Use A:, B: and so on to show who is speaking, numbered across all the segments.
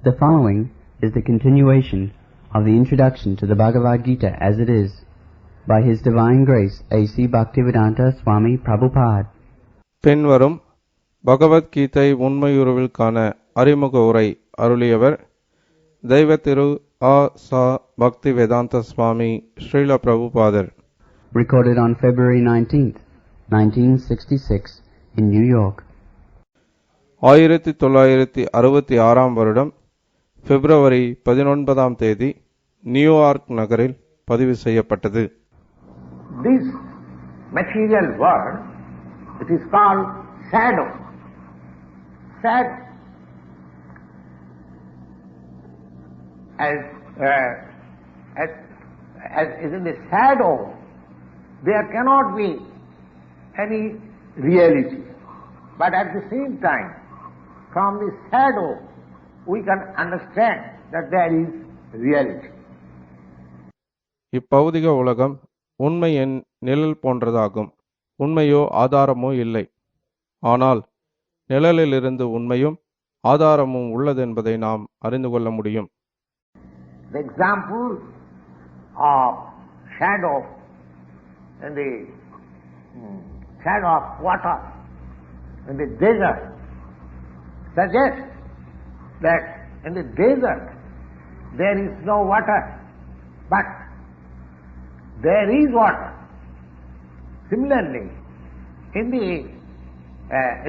A: The following is the continuation of the introduction to the Bhagavad Gita as it is, by His Divine Grace A.C. Bhaktivedanta Swami Prabhupada.
B: பின்வரும் பகவத்கீதை உண்மையுருவிற்கான அறிமுக உரை அருளியவர் தெய்வ திரு ஆ. சா. பக்திவேதாந்த சுவாமி ஸ்ரீல பிரபுபாதர்.
A: Recorded on February 19th, 1966 in New York.
B: 1966 வருடம் பிப்ரவரி 19ஆம் தேதி New York நகரில் பதிவு செய்யப்பட்டது.
C: This material world, it is called shadow. Shadow. As in the shadow, there cannot be any reality. But at the same time, from the shadow, we can understand that there is reality.
B: இப்பௌதிக உலகம் உண்மையின் நிழல் போன்றதாகும். உண்மையோ ஆதாரமோ இல்லை. ஆனால் நிழலிலிருந்து உண்மையும் ஆதாரமும் உள்ளதென்பதை நாம் அறிந்து கொள்ள முடியும்.
C: The example of shadow in the shadow of water in the desert suggests that in the desert there is no water, but there is water. Similarly, in the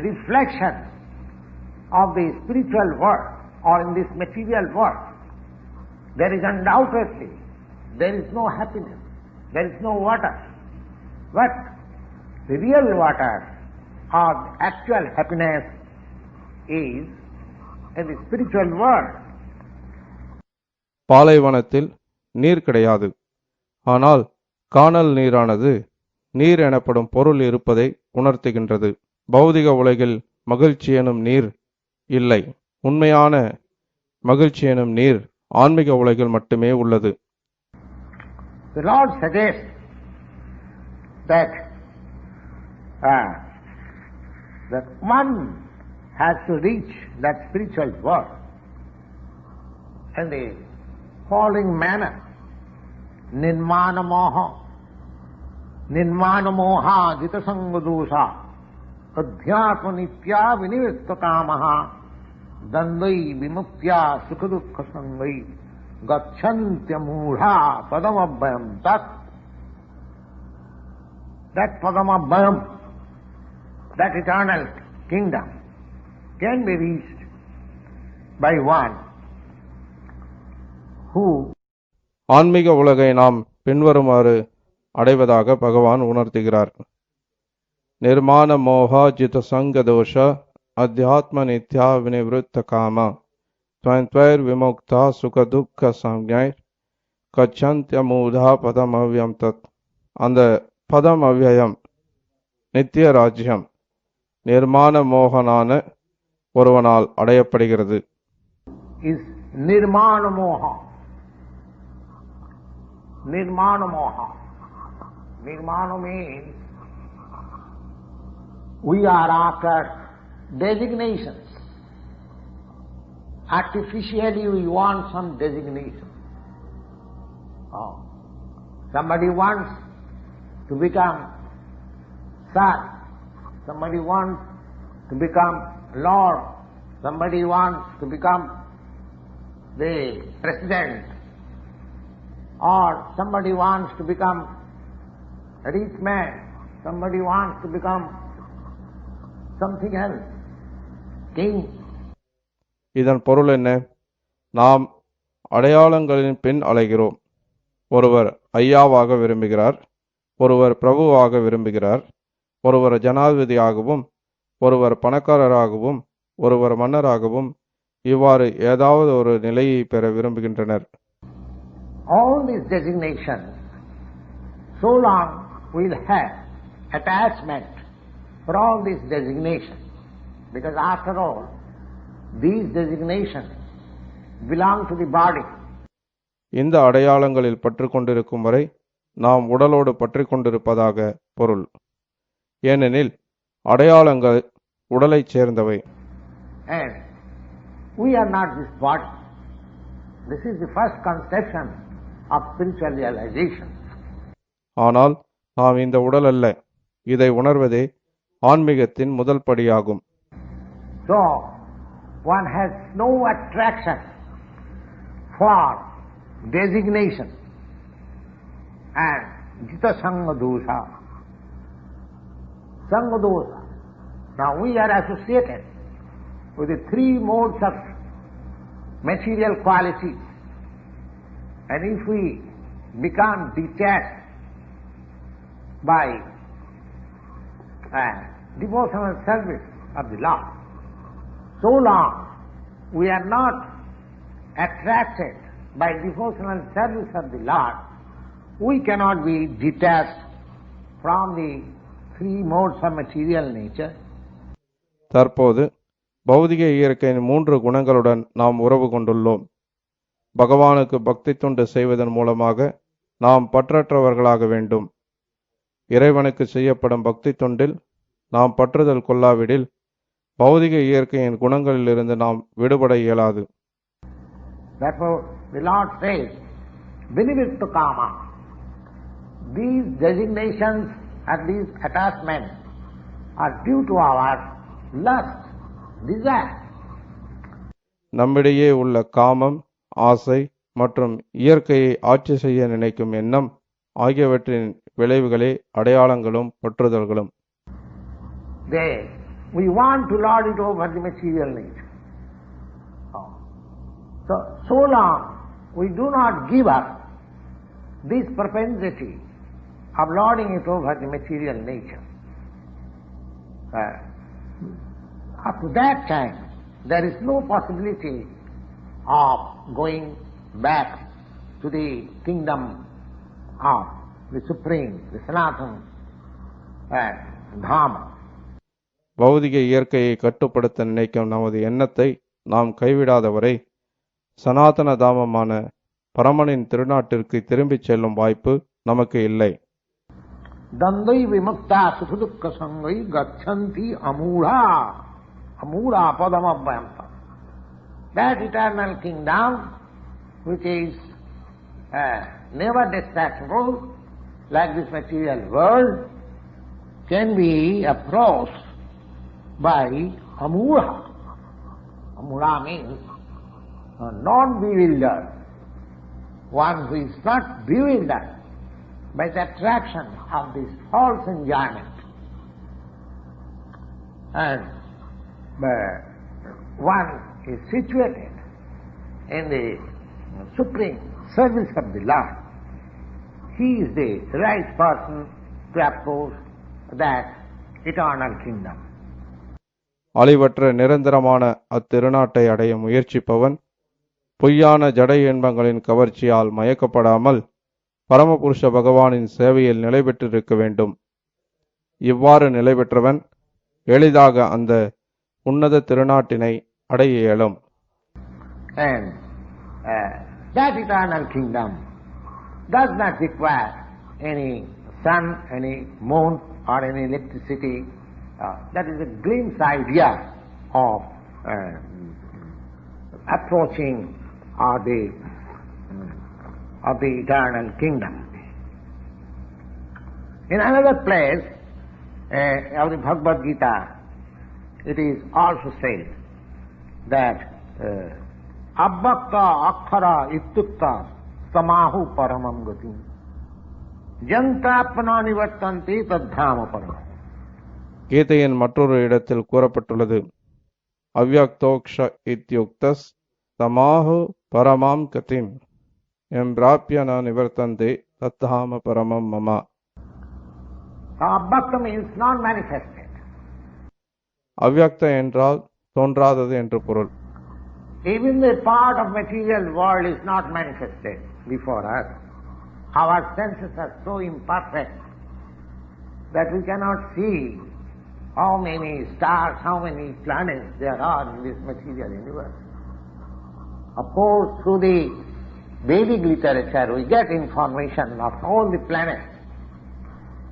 C: reflection of the spiritual world or in this material world, there is undoubtedly, there is no happiness, there is no water. But the real water or actual happiness is in the spiritual world.
B: பாலைவனத்தில் நீர் கிடையாது. ஆனால் காணல் நீரானது நீர் எனப்படும் பொருள் இருப்பதை உணர்த்துகின்றது. பௌதிக உலகில் மகிழ்ச்சி எனும் நீர் இல்லை. உண்மையான மகிழ்ச்சி எனும் நீர் ஆன்மீக உலகில் மட்டுமே உள்ளது.
C: The Lord suggests that that one has to reach that spiritual world in the following manner. Nirmana moha jita sangadosha adhyatma nitya vinivista kamaha dandai vimuktya sukadukha sangai gacchantya mudha padamabhyam tat. That padamabhyam, that eternal kingdom, can be reached by one who
B: ஆன்மீக உலகை நாம் பின்வருமாறு அடைவதாக பகவான் உணர்த்துகிறார். நிர்மாண மோகா ஜித சங்க தோஷ அத்தியாத்ம நித்யா வினிவிருத்த காம துவந்த்வைர் விமுக்தா சுக துக்க சம்ஞைர் கச்சந்திய மூதா பதம் அவ்யம் தத். அந்த பதம் அவ்யயம் நித்திய ராஜ்யம் நிர்மாண மோகனான ஒருவனால் அடையப்படுகிறது.
C: is nirmana moha. Nirmana moha. Nirmana means we are after designations. Artificially we want some designation. Somebody wants to become Sir, somebody wants to become Lord, somebody wants to become the President, or somebody wants to become a rich man, somebody wants to become something else, king.
B: இதன் பொருள் என்ன? நாம் அடையாளங்களின் பின் அலைகிறோம். ஒருவர் ஐயாவாக விரும்புகிறார், ஒருவர் பிரபுவாக விரும்புகிறார், ஒருவர் ஜனாதிபதியாகவும், ஒருவர் பணக்காரராகவும், ஒருவர் மன்னராகவும், இவ்வாறு ஏதாவது ஒரு நிலையை பெற விரும்புகின்றனர்.
C: All these designations, so long we'll have attachment for all these designations, because after all, these designations belong to the body.
B: இந்த அடையாளங்களில் பற்று கொண்டிருக்கும் வரை நாம் உடலோடு பற்றி கொண்டிருப்பதாக பொருள். ஏனெனில் அடையாளங்கள் உடலைச் சேர்ந்தவை.
C: And we are not this body. This is the first conception of spiritual realization.
B: ஆனால் நாம் இந்த உடல் அல்ல, இதை உணர்வதே ஆன்மீகத்தின் முதல் படியாகும்.
C: So, one has no attraction for designation and jita sanga dosha. Sanga dosha. Now we are associated with the three modes of material qualities, and if we become detached by devotional service of the Lord, so long we are not attracted by devotional service of the Lord, we cannot be detached from the three modes of material nature.
B: தற்போது பௌதிக இயற்கையின் 3 குணங்களுடன் நாம் உறவு கொண்டுள்ளோம். பகவானுக்கு பக்தி தொண்டு செய்வதன் மூலமாக நாம் பற்றற்றவர்களாக வேண்டும். இறைவனுக்கு செய்யப்படும் பக்தி தொண்டில் நாம் பற்றுதல் கொள்ளாவிடில் பௌதிக இயற்கையின் குணங்களிலிருந்து நாம் விடுபட இயலாது.
C: Therefore, the Lord says, Vinivittu kama. These designations and these attachments are due to our lust, desire.
B: நம்மிடையே உள்ள காமம், ஆசை மற்றும் இயற்கையை ஆட்சி செய்ய நினைக்கும் எண்ணம் ஆகியவற்றின் விளைவுகளே அடையாளங்களும் பற்றுதல்களும்.
C: We want to lord it over the material nature. So long we do not give up this propensity of lording it over the material nature. Up to that time, there is no possibility of going back to the kingdom of the Supreme, the Sanatana Dhamma.
B: பௌதிக இயற்கையை கட்டுப்படுத்த நினைக்கும் நமது எண்ணத்தை நாம் கைவிடாதவரை சனாதன தாமமான பரமனின் திருநாட்டிற்கு திரும்பிச் செல்லும் வாய்ப்பு நமக்கு இல்லை.
C: தந்தை விமுக்தா சுதுக்க சங்கை கச்சந்தி அமூடா அமூடா பதமபயந்தம். That eternal kingdom, which is never distractible, like this material world, can be approached by amura. Amura means non-bewildered, one who is not bewildered by the attraction of this false enjoyment. And one is situated in the supreme service of the Lord. He is the right person to approach that eternal kingdom.
B: அழிவற்ற நிரந்தரமான அத்திருநாட்டை அடைய முயற்சிப்பவன் பொய்யான ஜடை இன்பங்களின் கவர்ச்சியால் மயக்கப்படாமல் பரமபுருஷ பகவானின் சேவையில் நிலை பெற்றிருக்க வேண்டும். இவ்வாறு நிலை பெற்றவன் எளிதாக அந்த உன்னத திருநாட்டினை அடைய இயலும்.
C: And that eternal kingdom does not require any sun, any moon or any electricity. That is a glimpse idea of approaching of the eternal kingdom. In another place of the Bhagavad Gita, it is also said that abbakta akkhara ittukta samahu paramam gati jantapana nivartanti tadhama paramam.
B: கீதையின் மற்றொரு இடத்தில் கூறப்பட்டுள்ளது, அவ்யக்தோக்ஷ இத்யுக்தஸ் தமாஹு பரமாம் கதிம் எம்பிராப்ய ந நிவர்த்தந்தே தத்தாம பரமம் மமா.
C: Abbakta means not manifested.
B: அவ்யக்த என்றால் தோன்றாதது என்று பொருள்.
C: Even the part of material world is not manifested before us. Our senses are so imperfect that we cannot see how many stars, how many planets there are in this material universe. Of course, through the Vedic literature we get information of all the planets.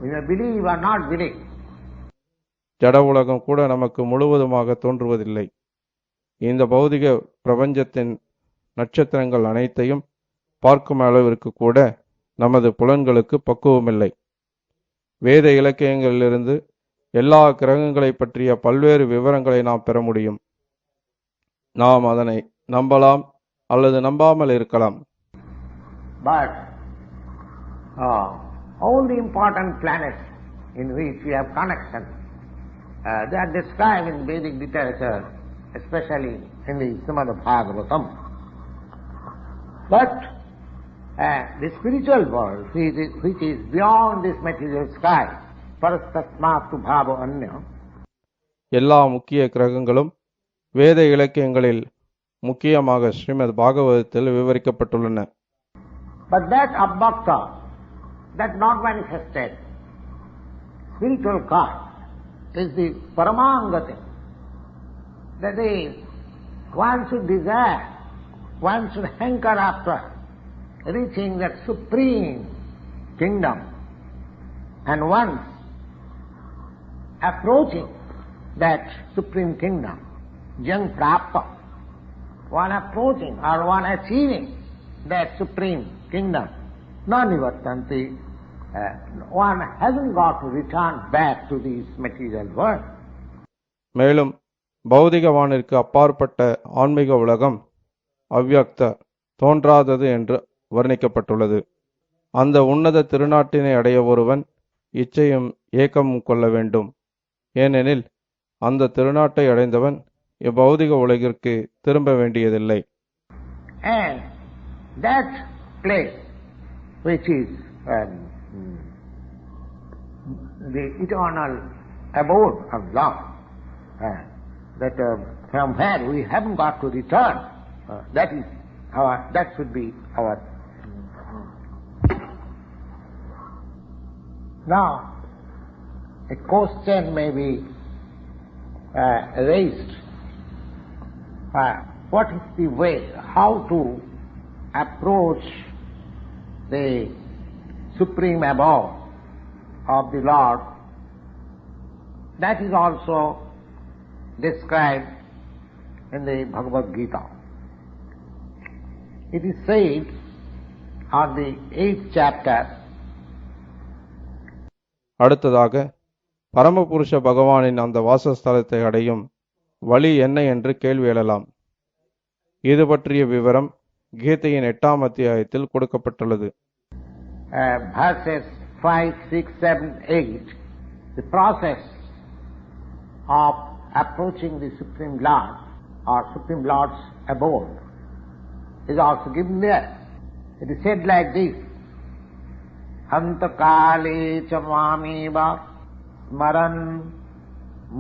C: We may believe or not believe.
B: ஜட உலகம் கூட நமக்கு முழுவதுமாக தோன்றுவதில்லை. இந்த பௌதிக பிரபஞ்சத்தின் நட்சத்திரங்கள் அனைத்தையும் பார்க்கும் அளவிற்கு கூட நமது புலன்களுக்கு பக்குவமில்லை. வேத இலக்கியங்களிலிருந்து எல்லா கிரகங்களை பற்றிய பல்வேறு விவரங்களை நாம் பெற முடியும். நாம் அதனை நம்பலாம் அல்லது நம்பாமல் இருக்கலாம்.
C: But all the important planets in which we have connection, they are described in Vedic literature, especially in the Srimad Bhagavatam. But the spiritual world, which is beyond this material sky, parastasmatu bhavo anya.
B: எல்லா முக்கிய கிரகங்களும் வேத இலக்கியங்களில் முக்கியமாக ஸ்ரீமத் பாகவதத்தில் விவரிக்கப்பட்டுள்ளன.
C: But that abhakta, that not manifested spiritual God, is the paramangati. That is, one should desire, one should hanker after reaching that supreme kingdom, and once approaching that supreme kingdom, jang prapta, one approaching or one achieving that supreme kingdom, nanivartanti, one hasn't got to return back to this material world.
B: மேலும் பௌதிகவானிற்கு அப்பாற்பட்ட ஆன்மீக உலகம் அவ்யக்த, தோன்றாதது என்று வர்ணிக்கப்பட்டுள்ளது. அந்த உன்னத திருநாட்டினை அடைய ஒருவன் இச்சையும் ஏக்கமும் கொள்ள வேண்டும். ஏனெனில் அந்த திருநாட்டை அடைந்தவன் இப்பௌதிக உலகிற்கு திரும்ப வேண்டியதில்லை.
C: And that place, which is the eternal abode of love, that from where we haven't got to return, that should be our. Now, a question may be raised. What is the way, how to approach the supreme abode of the Lord? That is also described in the Bhagavad Gita. It is said on the 8th chapter.
B: அடுத்ததாக பரமபுருஷ பகவானின் அந்த வாசஸ்தலத்தை அடையும் வழி என்ன என்று கேள்வி எழலாம். இது பற்றிய விவரம் கீதையின் 8ஆம் அத்தியாயத்தில் கொடுக்கப்பட்டுள்ளது.
C: Verses 5, 6, 7, 8, the process of approaching the Supreme Lord or Supreme Lord's abode is also given there. It is said like this: Antakale chamamiva smaran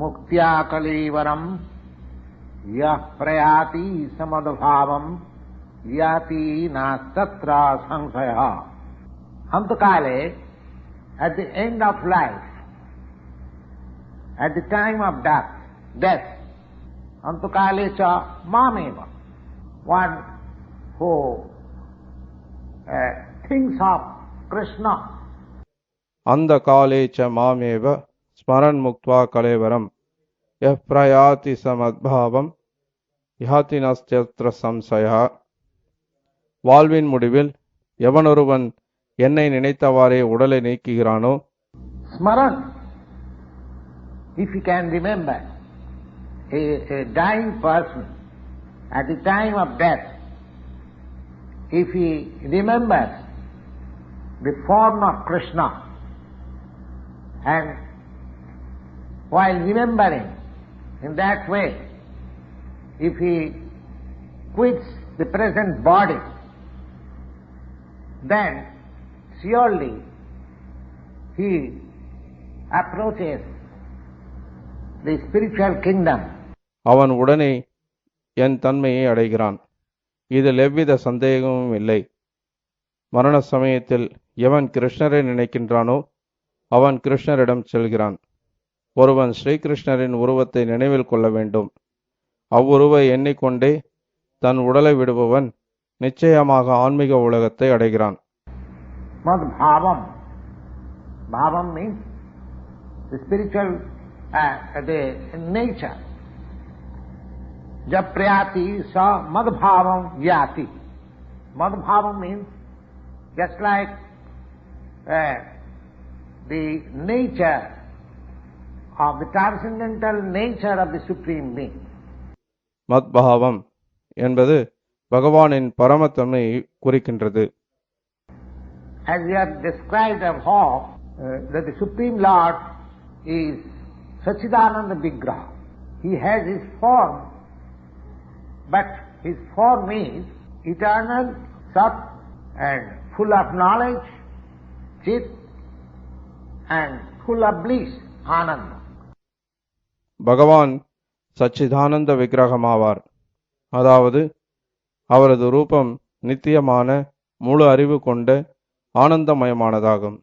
C: muktya kalivaram yah prayati samadbhavam yati nastatra sangsaya. Antakale, at the end of life, at the time of death, Antakale cha mameva, one who thinks of Krishna.
B: அந்த காலேச்ச மாமேவ ஸ்மரன் முக்த்வா கலேவரம் யஹ் பிரயாதி சமத்பாவம் யாதி நாஸ்த்யத்ர சம்சயா. வாழ்வின் முடிவில் எவனொருவன் என்னை நினைத்தவாறே உடலை நீக்குகிறானோ.
C: Smaran, if you can remember a dying person at the time of death, if he remembers the form of Krishna, and while remembering in that way, if he quits the present body, then surely he approaches the spiritual kingdom.
B: அவன் உடனே என் தன்மையை அடைகிறான். இதில் எவ்வித சந்தேகமும் இல்லை. மரண சமயத்தில் எவன் கிருஷ்ணரை நினைக்கின்றானோ அவன் கிருஷ்ணரிடம் செல்கிறான். ஒருவன் ஸ்ரீகிருஷ்ணரின் உருவத்தை நினைவில் கொள்ள வேண்டும். அவ்வுருவை எண்ணிக்கொண்டே தன் உடலை விடுபவன் நிச்சயமாக ஆன்மீக உலகத்தை அடைகிறான்.
C: Bhavam means the spiritual the nature. jab prayati sa madbhavam yati. Madbhavam means just like the nature of the transcendental nature of the Supreme Being.
B: மத்பாவம் என்பது பகவானின் பரமத்தன்மையை குறிக்கின்றது.
C: As we have described above, that the Supreme Lord is Sachidananda Vigraha. He has his form, but his form is eternal, Sat, and full of knowledge, Chit, and full of bliss, Ananda.
B: பகவான் சச்சிதானந்த விக்கிரகமாவார். அதாவது அவரது ரூபம் நித்தியமான முழு அறிவு கொண்ட ஆனந்தமயமானதாகும்.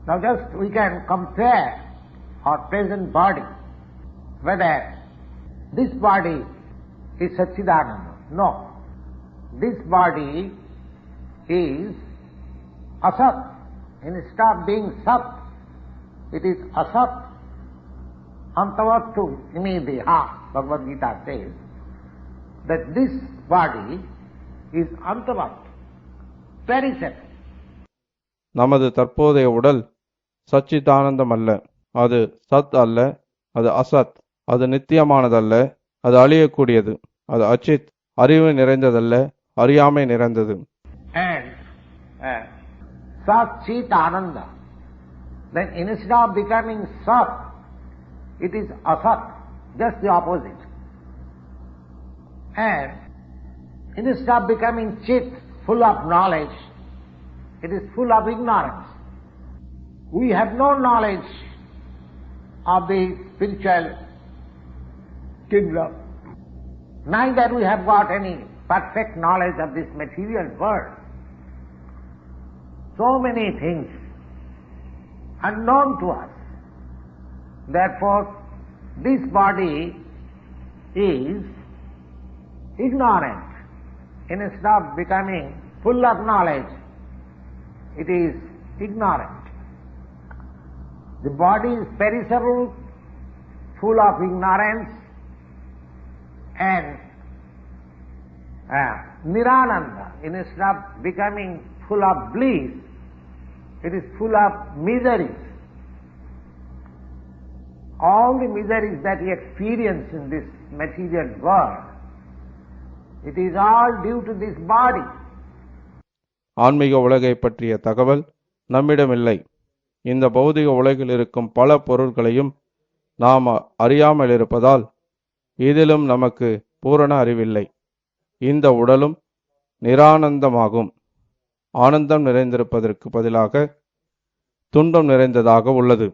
C: Now just we can compare our present body, whether this body is Sachidananda. No. This body is Asat. Instead of being Sat, it is Asat. Antavattu Imideha, Bhagavad Gita says that this body is Antavat, perishable.
B: நமது தற்போதைய உடல் சச்சிதானந்தம் அல்ல, அது சத் அல்ல, அது அசத், அது நித்தியமானதல்ல, அது அழியக்கூடியது, அது அச்சித், அறிவு நிறைந்ததல்ல, அறியாமை நிறைந்தது.
C: And Sat Chit Ananda, then instead of becoming Sat, it is Asat, just the opposite. And instead of becoming Chit, full of knowledge, it is full of ignorance. We have no knowledge of the spiritual kingdom. Neither we have got any perfect knowledge of this material world. So many things unknown to us. Therefore, this body is ignorant. Instead of becoming full of knowledge, it is ignorant. The body is perishable, full of ignorance, and Nirananda. Instead of becoming full of bliss, it is full of miseries. All the miseries that we experience in this material world, it is all due to this body.
B: ஆன்மீக உலகை பற்றிய தகவல் நம்மிடமில்லை. இந்த பௌதிக உலகில் இருக்கும் பல பொருட்களையும் நாம் அறியாமல் இருப்பதால் இதிலும் நமக்கு பூரண அறிவில்லை. இந்த உடலும் நிரானந்தமாகும். ஆனந்தம் நிறைந்திருப்பதற்கு பதிலாக துன்பம் நிறைந்ததாக உள்ளது.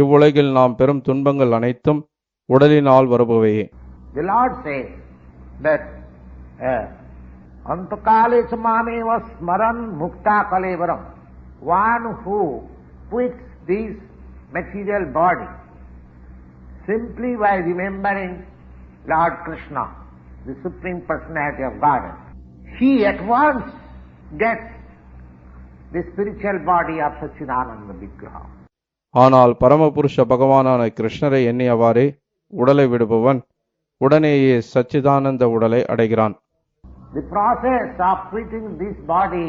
B: இவ்வுலகில் நாம் பெறும் துன்பங்கள் அனைத்தும் உடலினால் வருபவையே.
C: The Lord says that Antakale samameva smaran mukta kalevaram. One who quits this material body simply by remembering Lord Krishna, the Supreme Personality of Godhead, he at once gets the spiritual body of Sachidananda Vigraha.
B: ஆனால் பரமபுருஷ பகவானான கிருஷ்ணரை எண்ணியவாறே உடலை விடுபவன் உடனேயே சச்சிதானந்த உடலை அடைகிறான்.
C: The process of quitting this body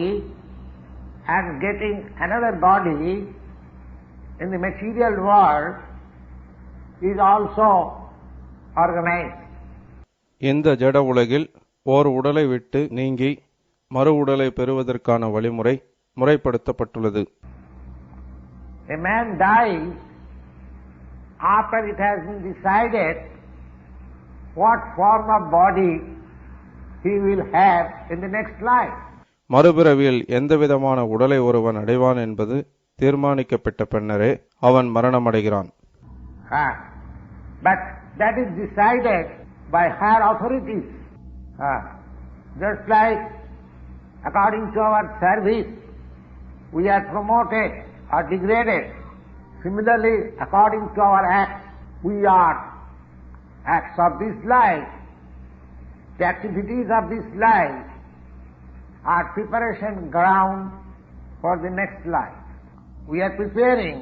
C: and getting another body in the material world is also organized.
B: இந்த ஜட உலகில் ஓர் உடலை விட்டு நீங்கி மறு உடலை பெறுவதற்கான வழிமுறை முறைப்படுத்தப்பட்டுள்ளது.
C: A man dies after it has been decided what form of body he will have in the next life.
B: மறுபிறவியில் எந்த விதமான உடலை ஒருவன் அடைவான் என்பது தீர்மானிக்கப்பட்ட பின்னரே அவன் மரணமடைகிறான்.
C: But that is decided by higher authorities. Just like according to our service we are promoted or degraded, similarly according to our acts we are acts of this life. The activities of this life are preparation ground for the next life. We are preparing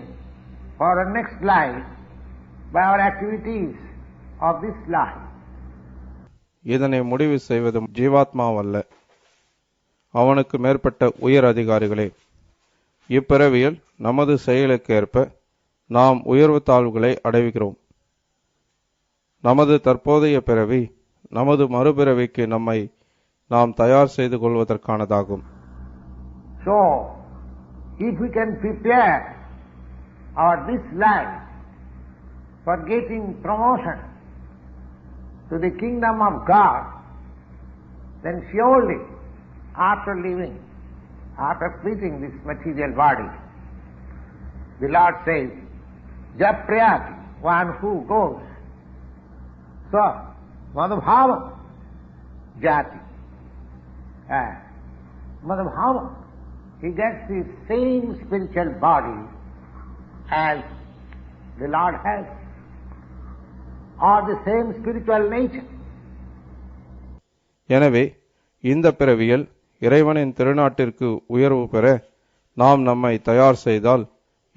C: for the next life by our activities of this life.
B: இதனை முடிவு செய்வது ஜீவாத்மாவல்ல, அவனுக்கு மேற்பட்ட உயர் அதிகாரிகளே. இப்பிறவியில் நமது செயலுக்கேற்ப நாம் உயர்வு தாழ்வுகளை அடைகிறோம். நமது தற்போதைய பிறவி நமது மறுபிறவிக்கு நம்மை நாம் தயார் செய்து கொள்வதற்கானதாகும்.
C: So, if we can prepare this life for getting promotion to the kingdom of God, then surely after living, after quitting this material body, the Lord says, Japrayati, one who goes, so, Madhubhava Jati, Madhubhava, he gets the same spiritual body as the Lord has, or the same spiritual nature.
B: எனவே இந்த பிறவியில் இறைவனின் திருநாட்டிற்கு உயர்வு பெற நாம் நம்மை தயார் செய்தால்,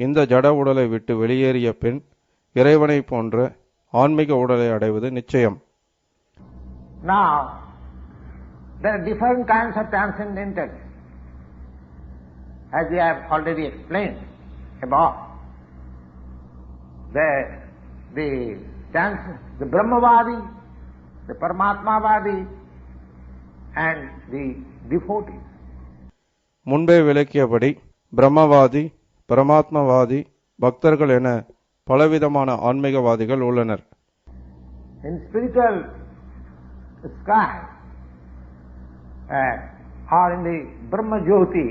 B: இந்த ஜட உடலை விட்டு வெளியேறிய பின் இறைவனை போன்ற ஆன்மீக உடலை அடைவது நிச்சயம்.
C: Now, there are different kinds of transcendentals, as we have already explained above. The Brahmavadi, the Paramatmavadi, and the devotees.
B: முன்பே விளக்கியபடி பிரம்மவாதி, பரமாத்மவாதி, பக்தர்கள் என பலவிதமான ஆன்மீகவாதிகள் உள்ளனர்.
C: In spiritual sky, or in the Brahma Jyoti,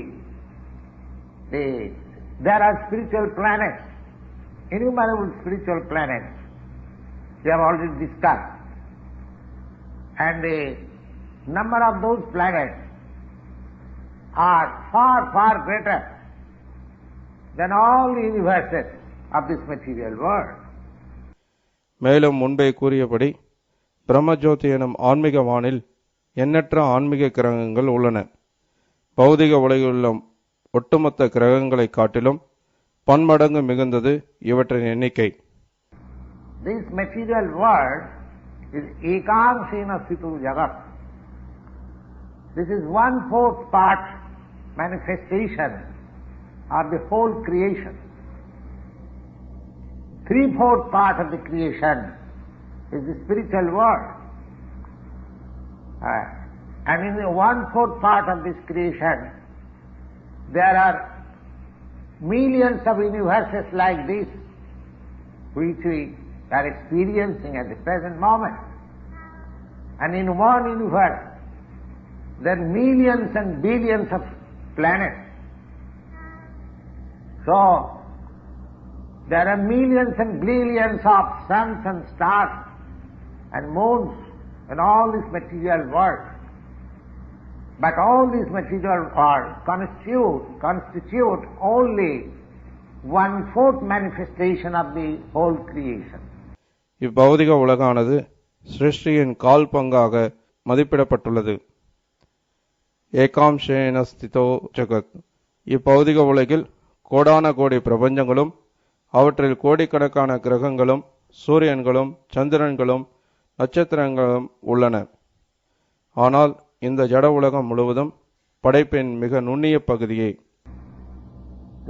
C: there are spiritual planets, innumerable spiritual planets. We have already discussed. And the number of those planets are far, far greater than all the universes of this material world.
B: மேலும் முன்பே கூறியபடி பிரம்மஜோதி எனும் ஆன்மீக வானில் எண்ணற்ற ஆன்மீக கிரகங்கள் உள்ளன. பௌதிக உலகில் உள்ள ஒட்டுமொத்த கிரகங்களை காட்டிலும் பன்மடங்கு மிகுந்தது இவற்றின் எண்ணிக்கை.
C: This material world is ekangsena situ jagat. This is 1/4 part manifestation of the whole creation. 3/4 part of the creation is the spiritual world. And in the 1/4 part of this creation, there are millions of universes like this, which we are experiencing at the present moment. And in one universe, there are millions and billions of planets. So, there are millions and billions of suns and stars and moons in all this material world. But all these material world constitute only 1/4 manifestation of the whole creation.
B: இப்பௌதிக உலகானது சிருஷ்டியின் கால் பங்காக மதிப்பிடப்பட்டுள்ளது. ஏகாம்சேன ஸ்திதோ ஜகத். இப்பௌதிக உலகில் கோடான கோடி பிரபஞ்சங்களும் அவற்றில் கோடிக்கணக்கான கிரகங்களும் சூரியன்களும் சந்திரன்களும் நட்சத்திரங்களும் உள்ளன. ஆனால் இந்த ஜட உலகம் முழுவதும் படைப்பின் மிக நுண்ணிய பகுதியே.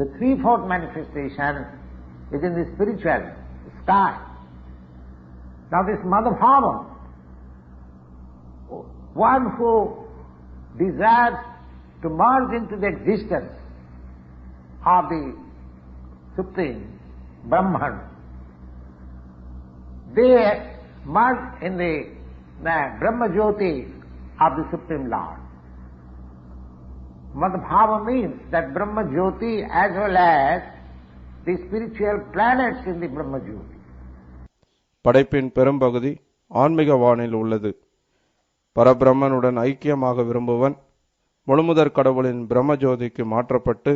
C: The 3/4 manifestation is in the spiritual sky. Now this Madhubhava, one who desires to merge into the existence of the Supreme Brahman, they merge in the Brahma Jyoti of the Supreme Lord. Madhubhava means that Brahma Jyoti as well as the spiritual planets in the Brahma Jyoti.
B: படைப்பின் பெரும்பகுதி ஆன்மீக வானில் உள்ளது. பரபிரம்மனுடன் ஐக்கியமாக விரும்புவன் முழுமுதற் கடவுளின் பிரம்ம ஜோதிக்கு மாற்றப்பட்டு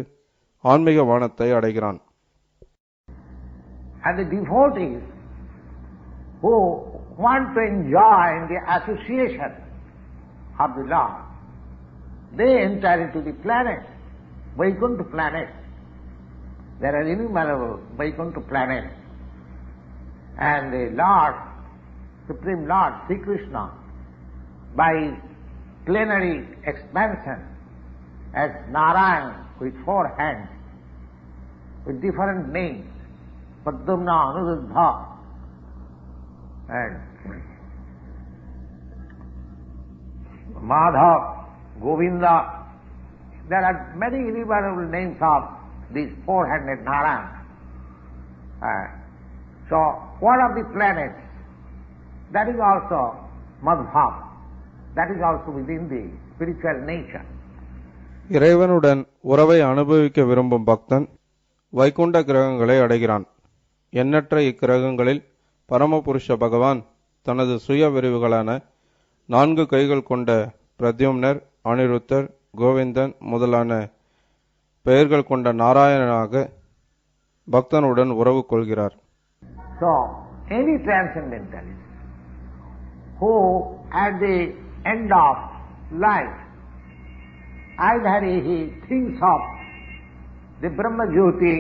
B: ஆன்மீக வானத்தை அடைகிறான்.
C: And the devotees who want to enjoy the association of the Lord, they enter into the planets, Vaikuntha planets. There are innumerable Vaikuntha planets. And the Lord, Supreme Lord, Sri Krishna, by plenary expansion as Narayan with 4 hands, with different names, Padmana, Anuruddha, and Madhav, Govinda. There are many innumerable names of these 4-handed Narayan. So, what of the planets? That is also Madhava. That is also within the spiritual nature.
B: இறைவனுடன் உறவை அனுபவிக்க விரும்பும் பக்தன் வைகுண்ட கிரகங்களை அடைகிறான். எண்ணற்ற இக்கிரகங்களில் பரமபுருஷ பகவான் தனது சுய விரிவுகளான 4 கைகள் கொண்ட பிரத்யும்னர், அனிருத்தர், கோவிந்தன் முதலான பெயர்கள் கொண்ட நாராயணனாக பக்தனுடன் உறவு கொள்கிறார்.
C: So, any transcendentalist who at the end of life either he thinks of the Brahma Jyoti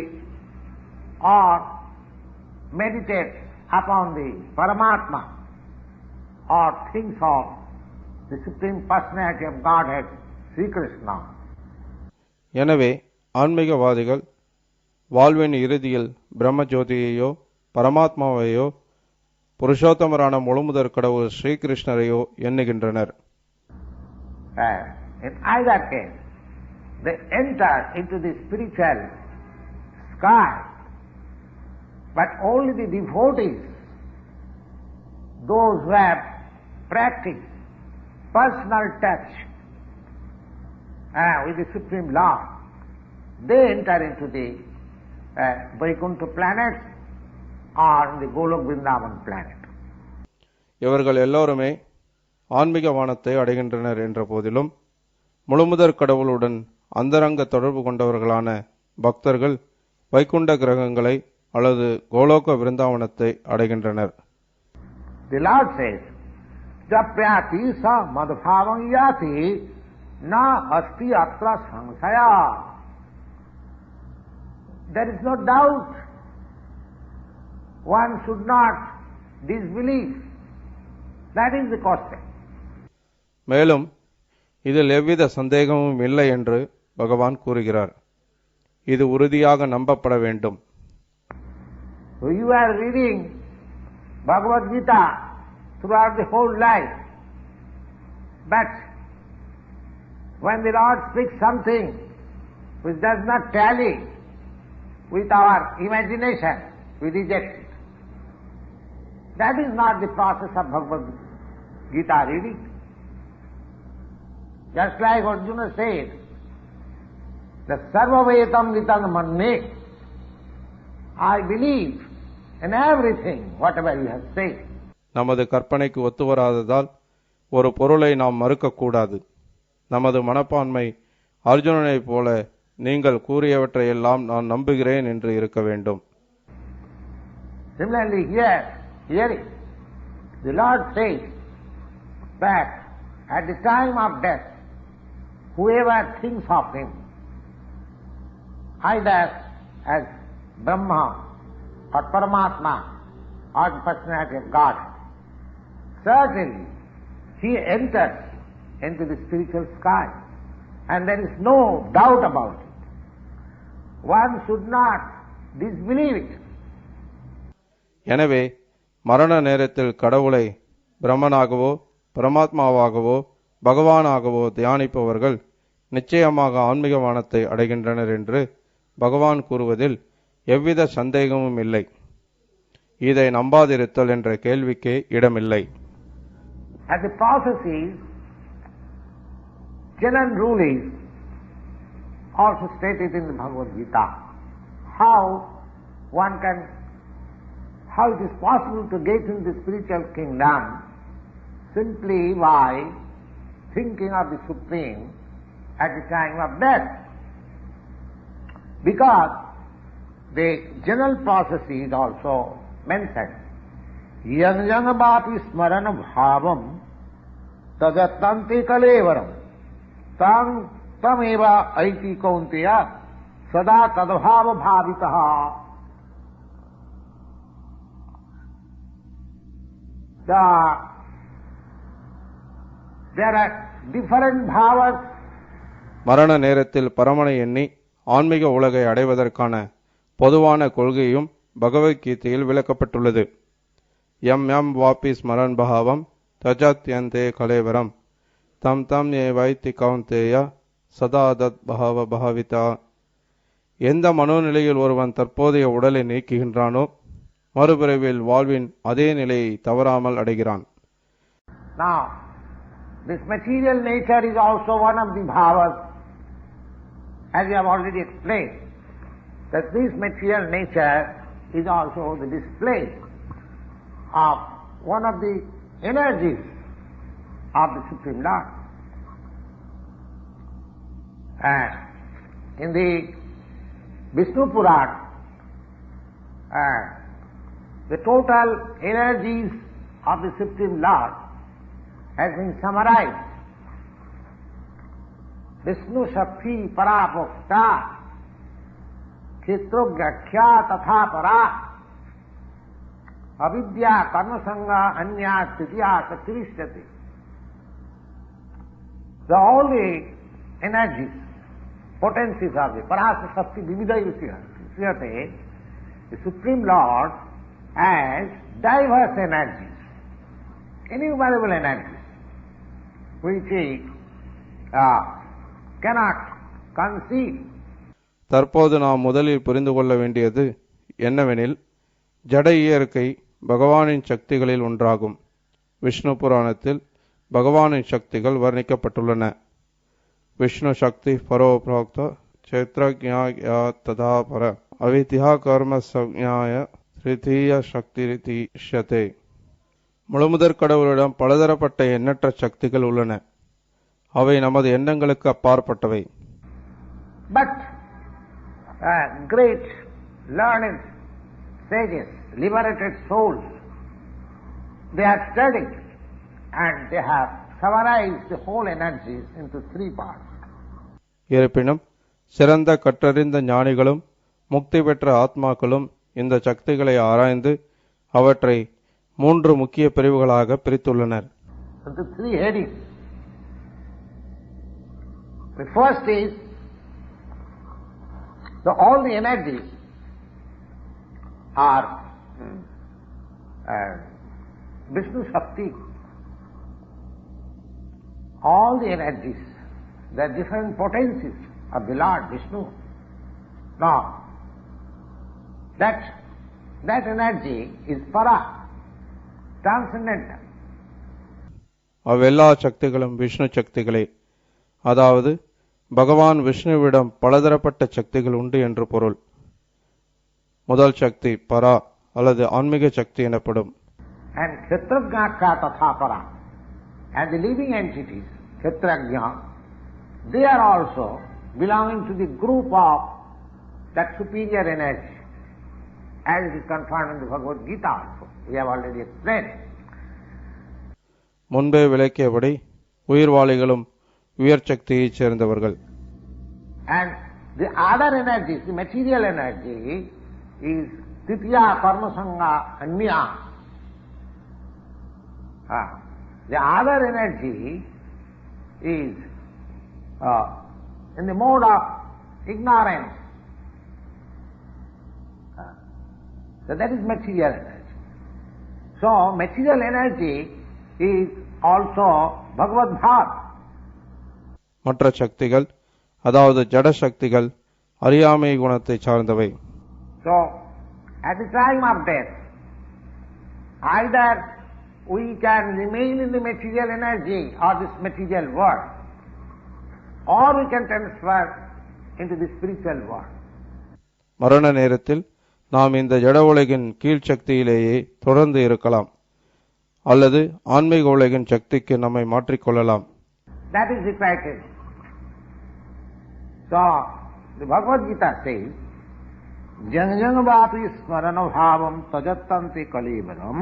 C: or meditates upon the Paramatma or thinks of the Supreme Personality of Godhead, Sri Krishna.
B: எனவே ஆன்மீகவாதிகள் வாழ்வின் இறுதியில் பிரம்மஜோதியையோ பரமாத்மாவையோ புருஷோத்தமரான முழுமுதற் கடவுள் ஸ்ரீகிருஷ்ணரையோ எண்ணுகின்றனர்.
C: In either case, they enter into the spiritual sky, but only the devotees, those who have practiced personal touch with the Supreme Lord, they enter into the Vaikuntha planet or the Golok Vrindavan planet.
B: இவர்கள் எல்லோருமே ஆன்மீக வானத்தை அடைகின்றனர் என்ற போதிலும் முழுமுதற் கடவுளுடன் அந்தரங்க தொடர்பு கொண்டவர்களான பக்தர்கள் வைகுண்ட கிரகங்களை அல்லது கோலோக விருந்தாவனத்தை அடைகின்றனர்.
C: The Lord says, Japyati sa madbhavam yati na asti atra samsaya. There is no doubt. One should not disbelieve. That is the question.
B: மேலும் இதில் எவ்வித சந்தேகமும் இல்லை என்று பகவான் கூறுகிறார். இது உறுதியாக நம்பப்பட வேண்டும்.
C: So you are reading Bhagavad Gita throughout the whole life, but when the Lord speaks something which does not tally with our imagination, we reject it. That is not the process of Bhagavad Gita reading. Just like Arjuna said, the Sarvavetam Vitam Manne, I believe in everything, whatever you have said.
B: நமது கற்பனைக்கு ஒத்துவராததால் ஒரு பொருளை நாம் மறுக்கக்கூடாது. நமது மனப்பான்மை அர்ஜுனனைப் போல நீங்கள் கூறியவற்றையெல்லாம் நான் நம்புகிறேன் என்று இருக்க வேண்டும்.
C: Similarly here the Lord says that at the time of death, whoever thinks of Him, either as Brahma or Paramatma or the personality of God, certainly he enters into the spiritual sky, and there is no doubt about it. One should not disbelieve it.
B: எனவே மரண நேரத்தில் கடவுளை பிரம்மனாகவோ பரமாத்மாவாகவோ பகவானாகவோ தியானிப்பவர்கள் நிச்சயமாக ஆன்மீக வானத்தை அடைகின்றனர் என்று பகவான் கூறுவதில் எவ்வித சந்தேகமும் இல்லை. இதை நம்பாதிருத்தல் என்ற கேள்விக்கே இடமில்லை.
C: As the process is, general rule is also stated in the Bhagavad Gita, how it is possible to get into the spiritual kingdom simply by thinking of the Supreme at the time of death. Because the general process is also mentioned. Yang yang vapi smarana bhavam tajatanti kalevaram tam eva aiti kaunteya sada tadbhava bhavitaha. there are different bhavas.
B: மரண நேரத்தில் பரமனை எண்ணி ஆன்மீக உலகை அடைவதற்கான பொதுவான கொள்கையும் பகவத்கீதையில் விளக்கப்பட்டுள்ளது. யம் யம் வாபி ஸ்மரன் பாவம் தஜத்யந்தே கலேவரம் தம் தம் ஏ வைத்தி கௌந்தேய சதா தத் பகவ பகவிதா. எந்த மனோநிலையில் ஒருவன் தற்போதைய உடலை நீக்குகின்றானோ மறுபிறவில் வாழ்வின் அதே நிலையை தவறாமல் அடைகிறான்.
C: Now, this material nature is also one of the bhavas, as we have already explained, that this material nature is also the display of one of the energies of the Supreme Lord. And in the Vishnu Purana, the total energies of the Supreme Lord has been summarized. Vishnu Shakti Parapokta Kshetrogyakhya Tatha Para Avidya Karmasanga Anya Titiya Sakrishyati. All the energies, potencies of the Parasa Shakti Vividha Yushyate, the Supreme Lord has diverse energies, innumerable energies, which he cannot conceive.
B: தற்போது நாம் முதலில் புரிந்து கொள்ள வேண்டியது என்னவெனில், ஜட இயற்கை பகவானின் சக்திகளில் ஒன்றாகும். விஷ்ணு புராணத்தில் பகவானின் சக்திகள் வர்ணிக்கப்பட்டுள்ளன. விஷ்ணு சக்தி பரோ பிராக்த சேத்ரஜ்ஞாய ததா பர அவித்யா கர்ம சஞ்ஞாய திருத்தீய சக்திரிஷதே. முழுமுதற் கடவுளிடம் பலதரப்பட்ட எண்ணற்ற சக்திகள் உள்ளன. அவை நமது எண்ணங்களுக்கு அப்பாற்பட்டவை.
C: But great learned sages, liberated souls, they have studied and they have summarized the whole energies into three parts.
B: இருப்பினும் சிறந்த கற்றறிந்த ஞானிகளும் முக்தி பெற்ற ஆத்மாக்களும் இந்த சக்திகளை ஆராய்ந்து அவற்றை 3 முக்கிய பிரிவுகளாக பிரித்துள்ளனர்.
C: The three headings. The first is all the energies are Vishnu Shakti. All the energies, the different potencies of the Lord Vishnu. Now, that energy is para, transcendental.
B: அவ்வெல்லா சக்திகளும் விஷ்ணு சக்திகளே. அதாவது பகவான் விஷ்ணுவிடம் பலதரப்பட்ட சக்திகள் உண்டு என்று பொருள். முதல் சக்தி பரா அல்லது ஆன்மீக சக்தி எனப்படும்.
C: And Kshetrajñaka tatha para, and the living entities, Kshetrajña, they are also belonging to the group of that superior energy, as it is confirmed in the Bhagavad Gita also. We have already explained.
B: முன்பே விளக்கியபடி உயிர்வாளிகளும் உயர் சக்தியைச் சேர்ந்தவர்கள்.
C: And the other energies, the material energy, is titiya karmasanga anya. The other energy is in the mode of ignorance. So that is material energy. So material energy is also Bhagavad Bhat.
B: மற்ற சக்திகள் அதாவது ஜட சக்திகள் அறியாமை குணத்தை சார்ந்தவை.
C: So at the time of death, either we can remain in the material energy or this material world, or we can transfer into the spiritual world.
B: மரண நேரத்தில் நாம் இந்த ஜட உலகின் கீழ் சக்தியிலேயே தொடர்ந்து இருக்கலாம் அல்லது ஆன்மீக உலகின் சக்திக்கு நம்மை மாற்றிக்கொள்ளலாம்.
C: That is the criteria. So the Bhagavad Gita says, Jang jang vapi smarana bhavam tajattanti kalivaram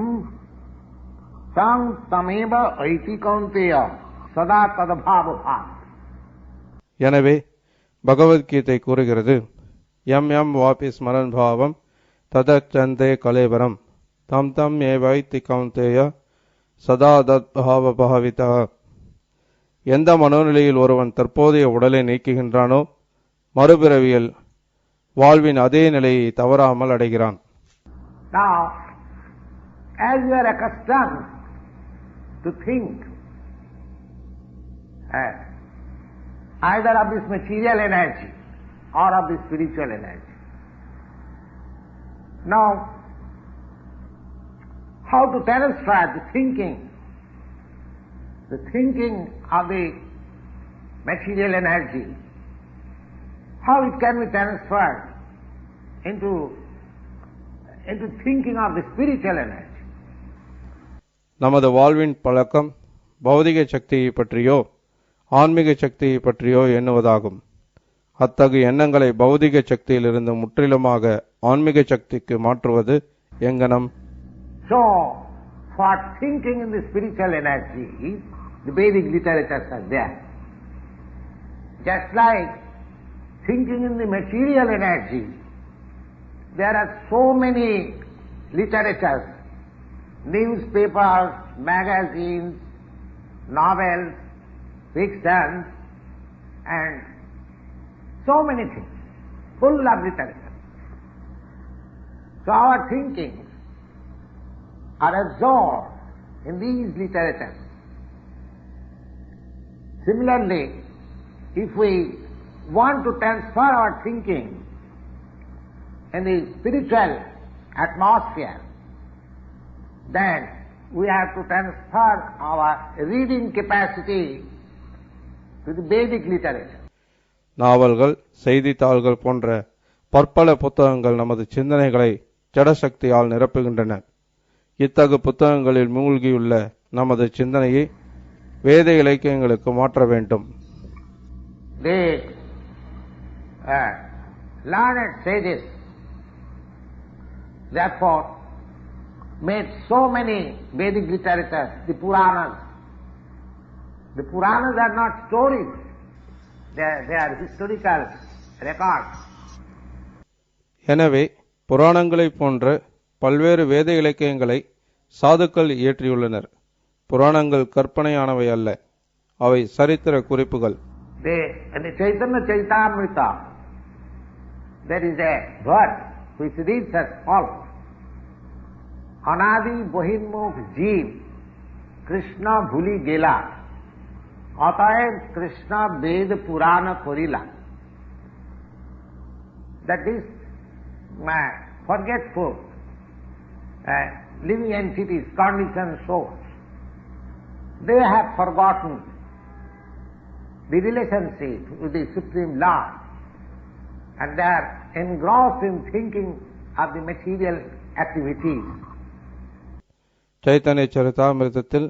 C: sang tameva aiti kaunteya sada tadabhava bhav.
B: எனவே பகவத்கீதை கூறுகிறது, யம் யம் வாபி ஸ்மரன் பாவம் ததச்சந்தே கலேவரம் தம் தம் ஏவைத்தி கௌந்தேய சதா தத் பாவ பாவிதா. எந்த மனோநிலையில் ஒருவன் தற்போதைய உடலை நீக்குகின்றானோ மறுபிறவியில் வாழ்வின் அதே நிலையை தவறாமல் அடைகிறான்.
C: Now, as you are accustomed to think either of this material energy or of the spiritual energy, now how to transfer the thinking of the material energy, how it can be transferred into thinking of the spiritual energy.
B: நமது வாழ்வின் பழக்கம் பௌதிக சக்தியை பற்றியோ ஆன்மீக சக்தியை பற்றியோ எண்ணுவதாகும். அத்தகைய எண்ணங்களை பௌதிக சக்தியிலிருந்து முற்றிலுமாக ஆன்மீக சக்திக்கு மாற்றுவது எங்கனம்?
C: So, for thinking in the spiritual energy, the Vedic literatures are there. Just like thinking in the material energy, there are so many literatures, newspapers, magazines, novels, fictions, and so many things, full of literature. So our thinking are absorbed in these literatures. Similarly, if we want to transfer our thinking in the spiritual atmosphere, then we have to transfer our reading capacity to the Vedic literature.
B: நாவல்கள், செய்தித்தாள்கள் போன்ற பற்பல புத்தகங்கள் நமது சிந்தனைகளை ஜடசக்தியால் நிரப்புகின்றன. இத்தகு புத்தகங்களில் மூழ்கியுள்ள நமது சிந்தனையை வேத இலக்கியங்களுக்கு மாற்ற வேண்டும்.
C: The learned sages therefore made so many Vedic literatures, the Puranas. The Puranas are not stories, they are historical records.
B: எனவே புராணங்களை போன்ற பல்வேறு வேத இலக்கியங்களை சாதுக்கள் இயற்றியுள்ளனர். புராணங்கள் கற்பனையானவை அல்ல, அவை சரித்திர குறிப்புகள்.
C: In the Chaitanya Charitamrita, there is a verse which reads as follows: Anadi Bohinmukh Jeev Krishna Bhuli Gela Ataev Krishna Ved Purana Korila. That is, forgetful living entities, conditioned souls, they have forgotten the relationship with the Supreme Lord, and they are engrossed in thinking of the material activities.
B: Chaitanya சரிதாமிர்தத்தில்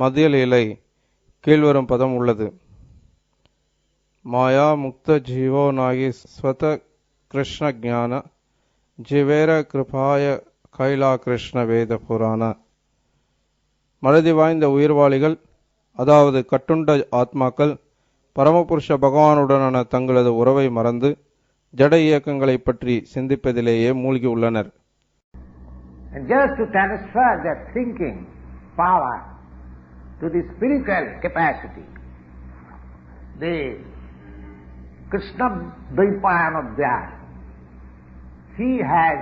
B: மத்திய லீலை கீழ்வரும் பதம் உள்ளது: மாயா முக்த GO நாகி ஸ்வத கிருஷ்ண ஞான ஜிவேர கிருபாய கைலா கிருஷ்ண வேத புராண. மறதி வாய்ந்த உயிர்வாளிகள், அதாவது கட்டுண்ட ஆத்மாக்கள், பரமபுருஷ பகவானுடனான தங்களது உறவை மறந்து ஜட இயக்கங்களை பற்றி சிந்திப்பதிலேயே மூழ்கி உள்ளனர்.
C: And just to transfer that thinking power to the spiritual capacity, the Krishna Dvaipayana Vyas, he has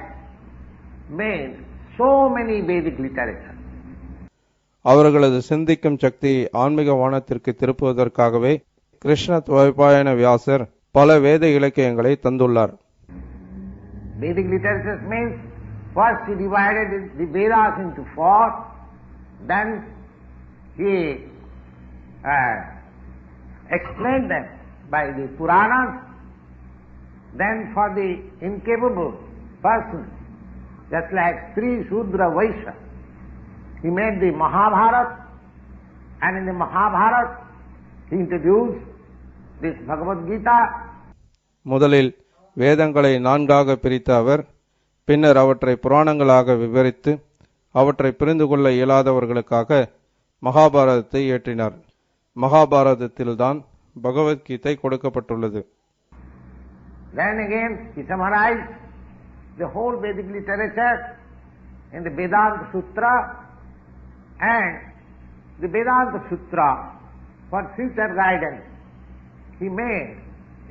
C: made so many Vedic literature.
B: அவர்களது சிந்திக்கும் சக்தியை ஆன்மீக வானத்திற்கு திருப்புவதற்காகவே கிருஷ்ண துவைபாயன வியாசர் பல வேத இலக்கியங்களை தந்துள்ளார்.
C: Vedic literature means first he divided the Vedas into four, then he explained them by the Puranas, then for the incapable person, just like Sri Shudra Vaishya, he made the Mahabharata, and in the Mahabharata he introduced this Bhagavad Gita.
B: முதலில் வேதங்களை நான்காக பிரித்த அவர் பின்னர் அவற்றை புராணங்களாக விவரித்து அவற்றை புரிந்து கொள்ள இயலாதவர்களுக்காக மகாபாரதத்தை இயற்றினார். மகாபாரதத்தில்தான் பகவத்கீதை கொடுக்கப்பட்டுள்ளது.
C: Then again he summarized the whole Vedic literature in the Vedanta Sutra, and the Vedanta Sutra for future guidance, he made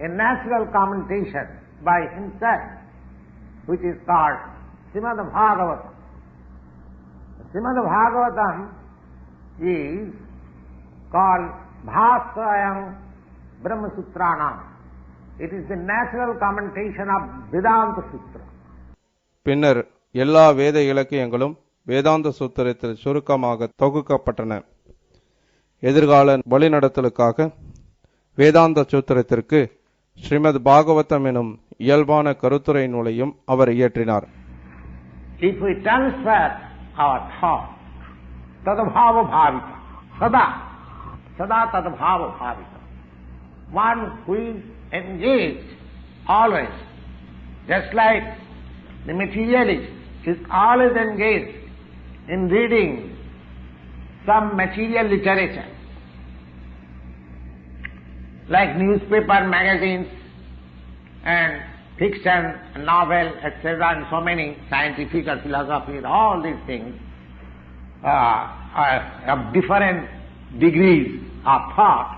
C: a natural commentation by himself, which is called Srimad Bhagavatam. Srimad Bhagavatam is called Bhasrayam Brahma Sutranam. It is the natural commentation of Vedanta Sutra.
B: பின்னர் எல்லா வேத இலக்கியங்களும் வேதாந்த சூத்திரத்தில் சுருக்கமாக தொகுக்கப்பட்டன. எதிர்கால வழிநடத்தலுக்காக வேதாந்த சூத்திரத்திற்கு ஸ்ரீமத் பாகவதம் எனும் இயல்பான கருத்துரை நூலையும் அவர் இயற்றினார்.
C: If we transfer our thought, tadabhava bhavita, sada tadabhava bhavita, one who is engaged always, just like the materialist is always engaged in reading some material literature, like newspaper, magazines, and fiction, novel, etc., and so many scientific or philosophy, all these things are of different degrees of thought.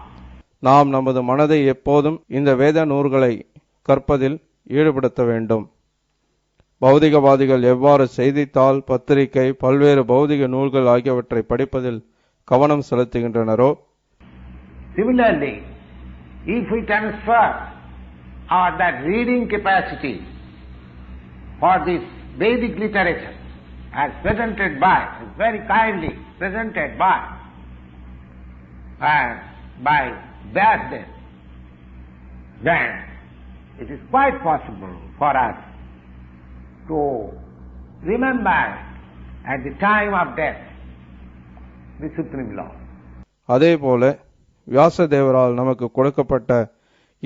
B: நாம் நமது மனதை எப்போதும் இந்த வேத நூல்களை கற்பதில் ஈடுபடுத்த வேண்டும். பௌதிகவாதிகள் எவ்வாறு செய்தித்தாள், பத்திரிகை, பல்வேறு பௌதிக நூல்கள் ஆகியவற்றை படிப்பதில் கவனம் செலுத்துகின்றனரோ,
C: similarly, if we transfer that reading capacity for this Vedic literature as presented by, very kindly presented by Vyasdev, then it is quite possible for us to remember at the time of death the Supreme Lord.
B: அதேபோல வியாசதேவரால் நமக்கு கொடுக்கப்பட்ட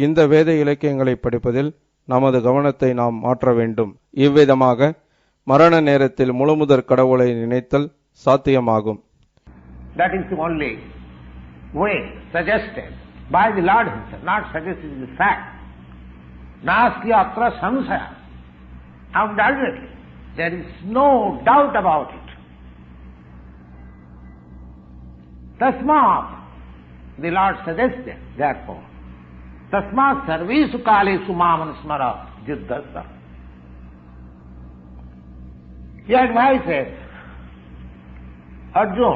B: இந்த வேத இலக்கியங்களை படிப்பதில் நமது கவனத்தை நாம் மாற்ற வேண்டும். இவ்விதமாக மரண நேரத்தில் முழுமுதற் கடவுளை நினைத்தல் சாத்தியமாகும்.
C: That is the only way suggested by the Lord himself, not suggested in the fact. Nasti atra samsaya. Undoubtedly, there is no doubt about it. Tasmat, the Lord suggested, therefore, tasmat sarvesu kalesu maman smara jiddhasa. He advises Arjuna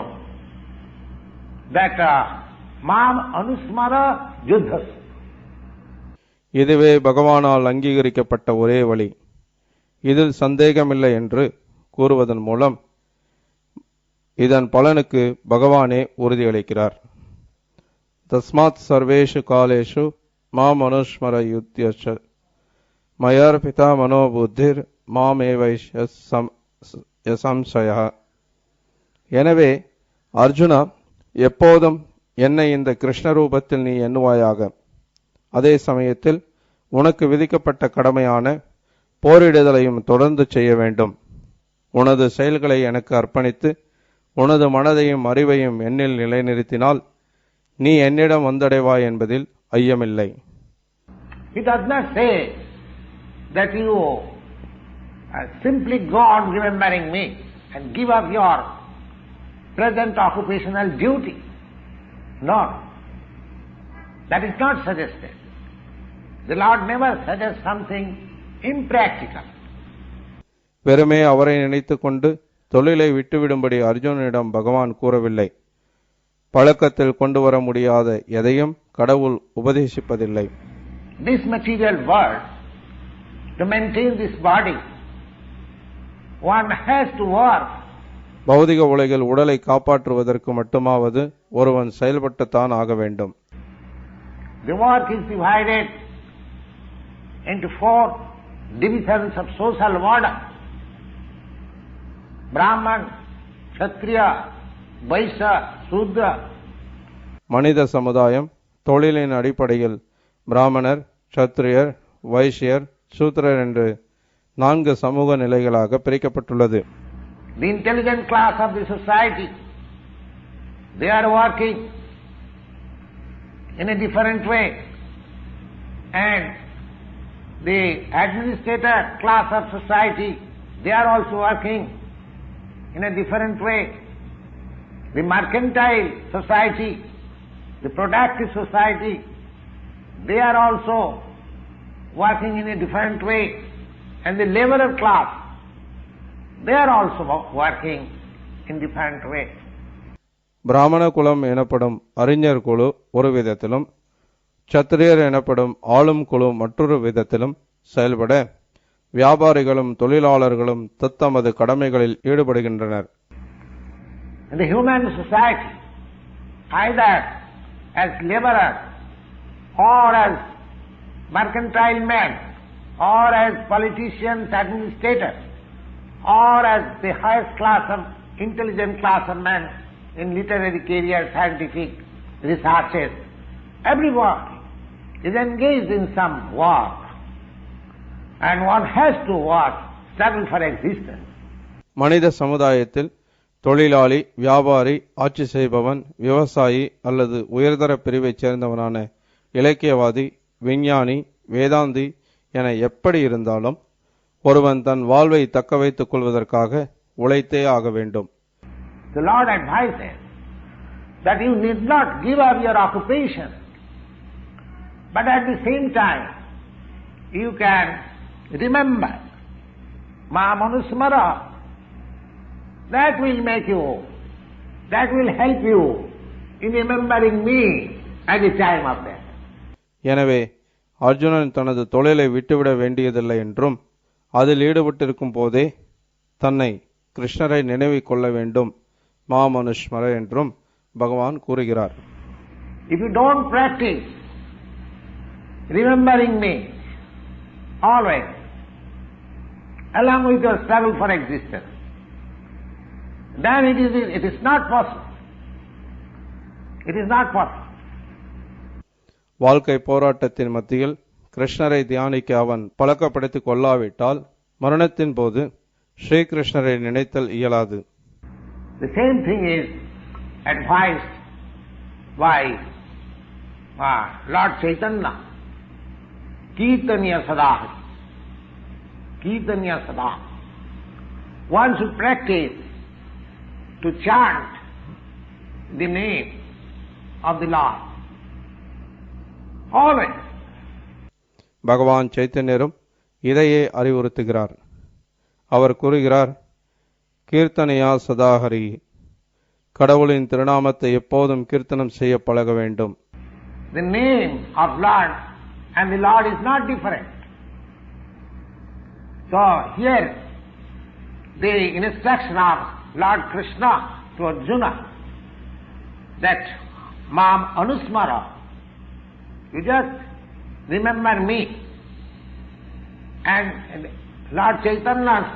C: that mam anusmara jiddhasa.
B: இதுவே பகவானால் அங்கீகரிக்கப்பட்ட ஒரே வழி. இதில் சந்தேகமில்லை என்று கூறுவதன் மூலம் இதன் பலனுக்கு பகவானே உறுதியளிக்கிறார். தஸ்மாத் சர்வேஷு காலேஷு மாம் அனுஸ்மர யுத்யச மயார்பிதா மனோபுத்திர் மாமேவைசம்சய. எனவே அர்ஜுனா, எப்போதும் என்னை இந்த கிருஷ்ண ரூபத்தில் நீ எண்ணுவாயாக. அதே சமயத்தில் உனக்கு விதிக்கப்பட்ட கடமையான போரிடுதலையும் தொடர்ந்து செய்ய வேண்டும். உனது செயல்களை எனக்கு அர்ப்பணித்து உனது மனதையும் அறிவையும் என்னில் நிலைநிறுத்தினால் நீ என்னிடம் வந்தடைவாய் என்பதில் ஐயமில்லை.
C: He does not say that you simply go on remembering me and give up your present occupational duty. No, that is not suggested. The Lord never suggests something impractical.
B: வெறுமே அவரை நினைத்துக் கொண்டு தொழிலை விட்டுவிடும்படி அர்ஜுனனிடம் பகவான் கூறவில்லை. பழக்கத்தில் கொண்டு வர முடியாத எதையும் கடவுள் உபதேசிப்பதில்லை.
C: This material world, to maintain this body, one has to work.
B: பௌதிக உலகில் உடலை காப்பாற்றுவதற்கு மட்டுமாவது ஒருவன் செயல்பட்டுத்தான் ஆக வேண்டும்.
C: The work is divided into 4 divisions of social order: Brahman, Kshatriya, Vaishya, Sudra.
B: மனித சமுதாயம் தொழிலின் அடிப்படையில் பிராமணர், சத்திரியர், வைஷ்யர், சூத்திரர் என்று 4 சமூக நிலைகளாக பிரிக்கப்பட்டுள்ளது.
C: The intelligent class of the society, they are working in a different way, and the administrator class of society, they are also working in a different way. The mercantile society, the productive society, they are also working in a different way. And the laborer class, they are also working in different way.
B: பிராமண குலம் எனப்படும் அறிஞர் குழு ஒரு விதத்திலும், சத்திரியர் எனப்படும் ஆளும் குழு மற்றொரு விதத்திலும் செயல்பட வியாபாரிகளும் தொழிலாளர்களும் தத்தமது கடமைகளில் ஈடுபடுகின்றனர்.
C: In the human society, either as laborers or as mercantile men or as politicians, administrators, or as the highest class of intelligent class of men in literary career, scientific researches, everyone is engaged in some work, and one has to work, struggle for existence.
B: மனித சமுதாயத்தில் தொழிலாளி, வியாபாரி, ஆட்சி செய்பவன், விவசாயி அல்லது உயர்தர பிரிவைச் சேர்ந்தவனான இலக்கியவாதி, விஞ்ஞானி, வேதாந்தி என எப்படி இருந்தாலும் ஒருவன் தன் வாழ்வை தக்க வைத்துக் கொள்வதற்காக உழைத்தே ஆக வேண்டும்.
C: The Lord advises that you need not give up your occupation, but at the same time you can remember Mam Anusmara. That will make you, that will help you in remembering me at the time of death.
B: எனவே அர்ஜுனன் தனது தொழிலை விட்டுவிட வேண்டியதில்லை என்றும், அதில் ஈடுபட்டிருக்கும் போதே தன்னை கிருஷ்ணரை நினைவு கொள்ள வேண்டும், மாமனுஷ்மர என்றும் பகவான் கூறுகிறார்.
C: If you don't practice remembering me always along with your struggle for existence, then it is not possible. It is not possible.
B: வாழ்க்கை போராட்டத்தின் மத்தியில் கிருஷ்ணரை தியானிக்க அவன் பழக்கப்படுத்திக் கொள்ளாவிட்டால் மரணத்தின் போது ஸ்ரீகிருஷ்ணரை நினைத்தல் இயலாது.
C: The same thing is advised by Lord Chaitanya. Kirtaniya sadahari. Kirtaniya sadahari. One should practice to chant the name of the Lord always.
B: பகவான் சைத்தன்யரும் இதையே அறிவுறுத்துகிறார். அவர் கூறுகிறார், கீர்த்தனையா சதாஹரி, கடவுளின் திருநாமத்தை எப்போதும் கீர்த்தனம் செய்ய பழக வேண்டும்.
C: The name of Lord and the Lord is not different. So here the instruction of Lord Krishna to Arjuna that Mam Anusmara, you just remember me, and Lord Chaitanya's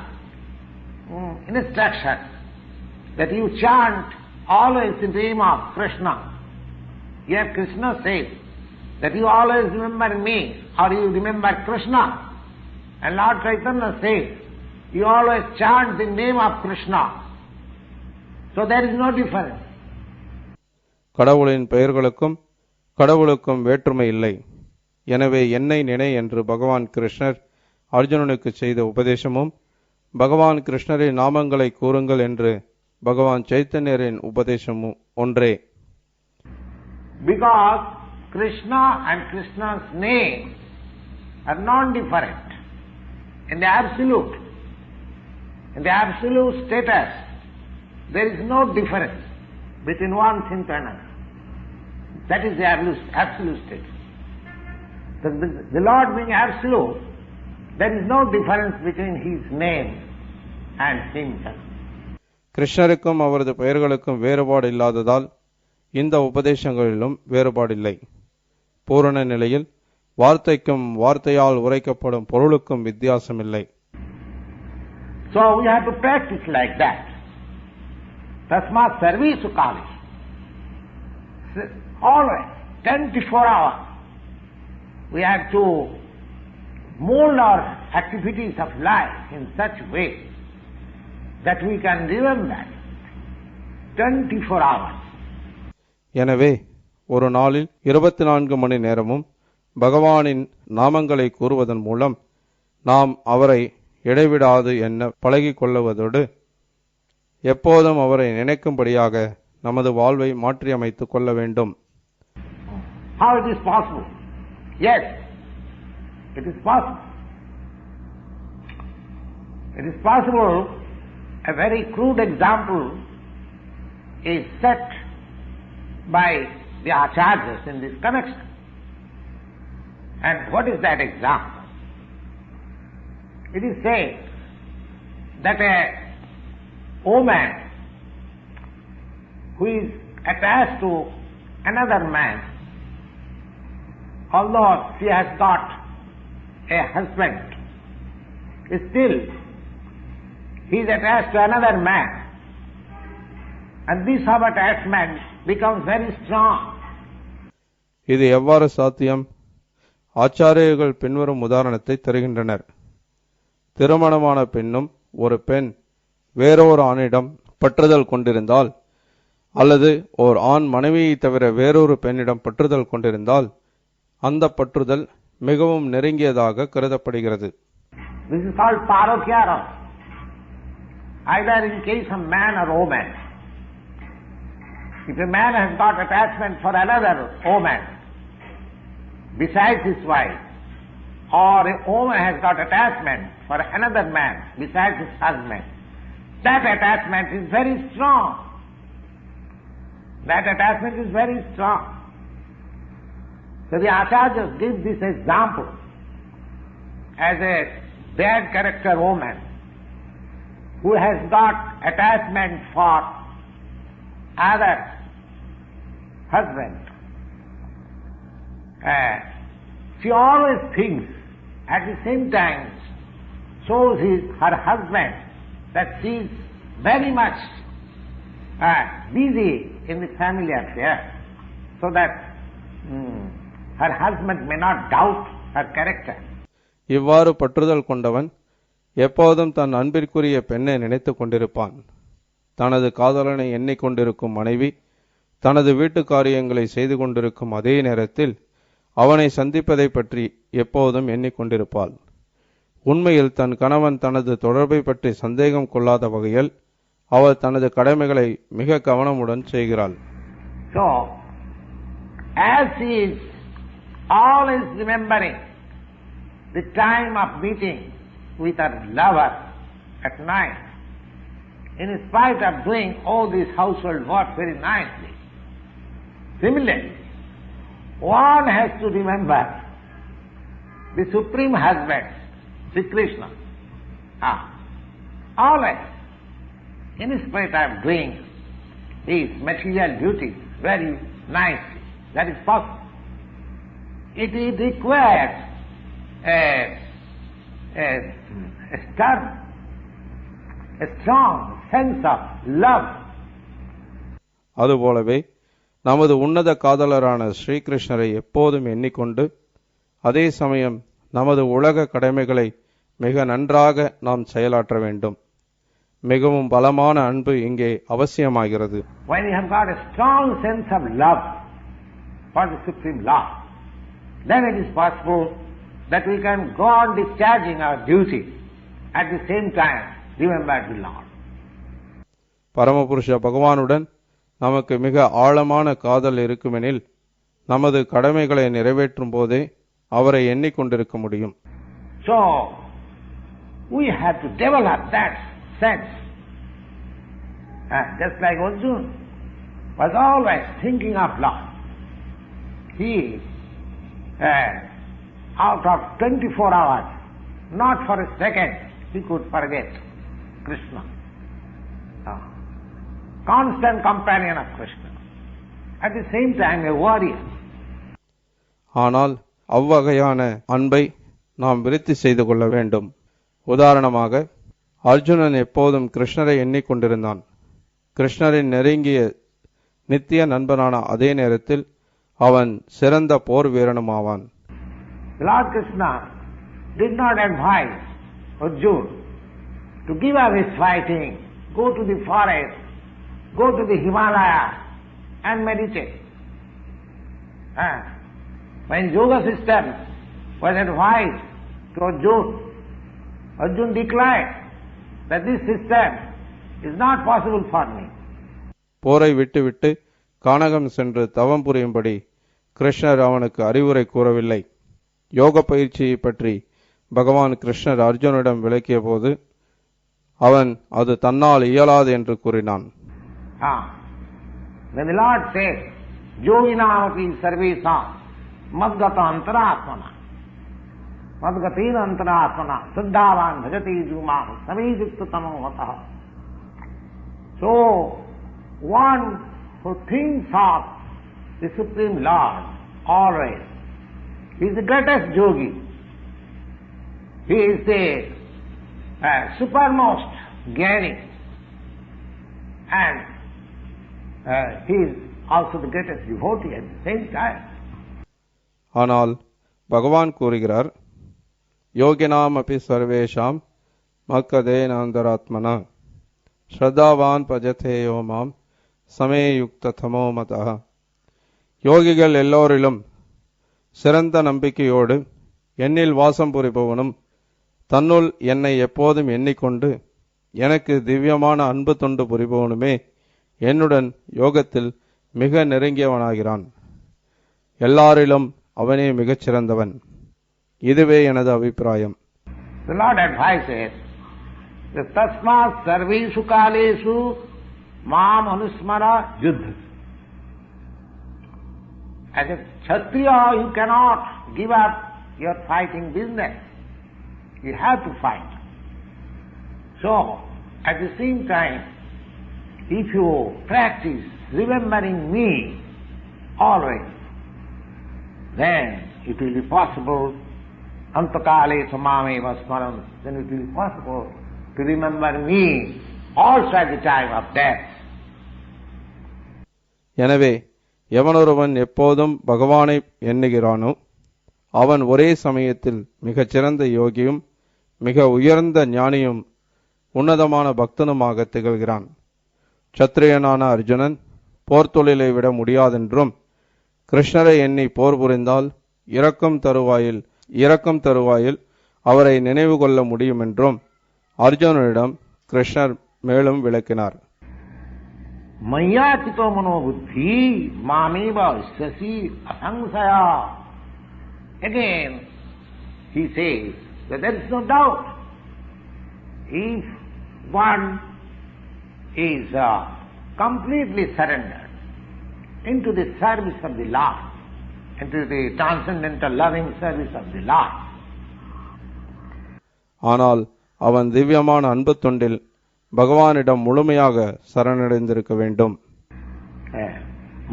C: instruction that you chant always in the name of Krishna. Here Krishna says that you always remember me or you remember Krishna, and Lord Chaitanya says you always chant the name of Krishna. So there is no difference.
B: கடவுளின் பெயர்களுக்கும் கடவுளுக்கும் வேற்றுமை இல்லை. எனவே என்னை நினை என்று பகவான் கிருஷ்ணர் அர்ஜுனனுக்கு செய்த உபதேசமும், பகவான் கிருஷ்ணரின் நாமங்களை கூறுங்கள் என்று பகவான் சைத்தன்யரின் உபதேசமும் ஒன்றே.
C: Because Krishna and Krishna's name are non-different in the absolute. In the absolute status, there is no difference between one thing to another. That is the absolute status. The Lord being absolute, there is no difference between His name and Himself.
B: கிருஷ்ணருக்கும் அவரது பெயர்களுக்கும் வேறுபாடு இல்லாததால் இந்த உபதேசங்களிலும் வேறுபாடில்லை. பூரண நிலையில் வார்த்தைக்கும் வார்த்தையால் உரைக்கப்படும் பொருளுக்கும் வித்தியாசமில்லை.
C: So we have to practice like that. Tasmat sarvesu kali. Always, 24 hours, we have to mold our activities of life in such way that we can remember 24 hours.
B: எனவே ஒரு நாளில் 24 மணி நேரமும் பகவானின் நாமங்களை கூறுவதன் மூலம் நாம் அவரை இடைவிடாது எண்ண பழகிக் கொள்ளுவதோடு எப்போதும் அவரை நினைக்கும்படியாக நமது வாழ்வை மாற்றியமைத்துக் கொள்ள வேண்டும்.
C: How it is possible? Yes, it is possible. It is possible. A very crude example is set by the Acharyas in this connection. And what is that example? It is said that a woman who is attached to another man, although she has got a husband, still he is attached to another man, and this of attachment becomes very strong.
B: இது எவ்வாறு சாத்தியம்? ஆச்சாரியர்கள் பின்வரும் உதாரணத்தை தருகின்றனர். திருமணமான பெண்ணும் ஒரு பெண் வேறொரு ஆணிடம் பற்றுதல் கொண்டிருந்தால், அல்லது ஓர் ஆண் மனைவியை தவிர வேறொரு பெண்ணிடம் பற்றுதல் கொண்டிருந்தால், அந்த பற்றுதல் மிகவும் நெருங்கியதாக கருதப்படுகிறது.
C: This is called parokyara. Either in case of man or woman. If a man has got attachment for another woman besides his wife, or a woman has got attachment for another man besides his husband, that attachment is very strong. That attachment is very strong. So the Acharyas give this example as a bad character woman who has got attachment for other husband. She always thinks, at the same time shows her husband that she is very much busy in the family affair, so that her husband may not doubt her character.
B: இவ்வாறு பற்றுதல் கொண்டவன் எப்போதும் தன் அன்பிற்குரிய பெண்ணை நினைத்து கொண்டிருப்பான். தனது காதலனை எண்ணிக்கொண்டிருக்கும் மனைவி தனது வீட்டு காரியங்களை செய்து கொண்டிருக்கும் அதே நேரத்தில் அவனை சந்திப்பதை பற்றி எப்போதும் எண்ணிக்கொண்டிருப்பாள். உண்மையில் தன் கணவன் தனது தொடர்பை பற்றி சந்தேகம் கொள்ளாத வகையில் அவள் தனது கடமைகளை மிக கவனமுடன் செய்கிறாள்.
C: So, as she is always remembering the time of meeting with her lover at night, in spite of doing all this household work very nicely, similarly, one has to remember the Supreme Husband, Sri Krishna, always, in spite of doing these material duties very nicely. That is possible. It requires a strong sense of love.
B: அதுபோலவே நமது உன்னத காதலரான ஸ்ரீகிருஷ்ணரை எப்போதும் எண்ணிக்கொண்டு அதே சமயம் நமது உலக கடமைகளை மிக நன்றாக நாம் செயலாற்ற வேண்டும். மிகவும் பலமான அன்பு இங்கே அவசியமாகிறது.
C: When you have got a strong sense of love for the Supreme Lord, then it is possible that we can go on discharging our duty, at the same time remember the Lord.
B: பரமபுருஷ பகவானுடன் நமக்கு மிக ஆழமான காதல் இருக்குமெனில் நமது கடமைகளை நிறைவேற்றும் போதே அவரை எண்ணிக்கொண்டிருக்க முடியும்.
C: So we have to develop that sense. Just like Arjuna was always thinking of Lord. He out of 24 hours, not for a second he could forget Krishna. Constant companion of Krishna. At the same time a warrior.
B: ஆனால் அவ்வகையான அன்பை நாம் விருத்தி செய்து கொள்ள வேண்டும். உதாரணமாக அர்ஜுனன் எப்போதும் கிருஷ்ணரை எண்ணிக்கொண்டிருந்தான். கிருஷ்ணரின் நெருங்கிய நித்திய நண்பனான அதே நேரத்தில் அவன் சிறந்த போர் வீரனுமாவான்.
C: Lord Krishna did not advise Arjuna to give up his fighting, go to the forest, go to the Himalaya and meditate. When yoga system was advised to Arjuna, Arjuna declared that this system is not possible for me.
B: போரை விட்டுவிட்டு கானகம் சென்று தவம் புரியும்படி கிருஷ்ணர் அவனுக்கு அறிவுரை கூறவில்லை. யோக பயிற்சியை பற்றி பகவான் கிருஷ்ணர் அர்ஜுனிடம் விளக்கிய போது அவன் அது தன்னால் இயலாது என்று கூறினான்.
C: When the Lord says, Yoginamapi sarvesam madgata antaratmana madgatina antaratmana siddhavan bhajati jumam samijukta tamo vatah. So, one who thinks of the Supreme Lord always, he is the greatest yogi. He is the supermost Jnani, and he is also the greatest devotee at the same time.
B: ஆனால் பகவான் கூறுகிறார், யோகினாம் அபி சர்வேஷாம் மக்கதேனாந்தராத்மனா ஸ்ரத்தாவான் பஜதேயோ மாம் சமேயுக்த தமோ மதः. யோகிகள் எல்லோரிலும் சிறந்த நம்பிக்கையோடு என்னில் வாசம் புரிபவனும் தன்னுள் என்னை எப்போதும் எண்ணிக்கொண்டு எனக்கு திவ்யமான அன்பு தொண்டு புரிபவனுமே என்னுடன் யோகத்தில் மிக நெருங்கியவனாகிறான். எல்லாரிலும் அவனே மிகச் சிறந்தவன். இதுவே எனது அபிப்பிராயம்.
C: The Lord advises, tasmat sarvesu kalesu mam anusmara yuddha. As a Kshatriya, you cannot give up your fighting business. You have to fight. So, at the same time, if you practice remembering me always, then it will be possible, antakale samameva smaram, then it will be possible to remember me also at the time of death.
B: எனவே எவனொருவன் எப்போதும் பகவானை எண்ணுகிறானோ அவன் ஒரே சமயத்தில் மிகச்சிறந்த யோகியும் மிக உயர்ந்த ஞானியும் உன்னதமான பக்தனுமாக திகழ்கிறான். சத்திரியனான அர்ஜுனன் போர்த்தொழிலை விட முடியாதென்றும் கிருஷ்ணரை எண்ணி போர் புரிந்தால் இறக்கும் தருவாயில் அவரை நினைவு கொள்ள முடியும் என்றும் அர்ஜுனனிடம் கிருஷ்ணர் மேலும் விளக்கினார்.
C: மய்யாச்சிதோ மனோபுத்தி மாமேவ Sasi அசங்சயா. Again, he says that there is no doubt. If one is completely surrendered into the service of the Lord, into the transcendental loving service of the Lord.
B: ஆனால் அவன் திவ்யமான அன்பு தொண்டில் பகவானிடம் முழுமையாக சரணடைந்திருக்க வேண்டும்.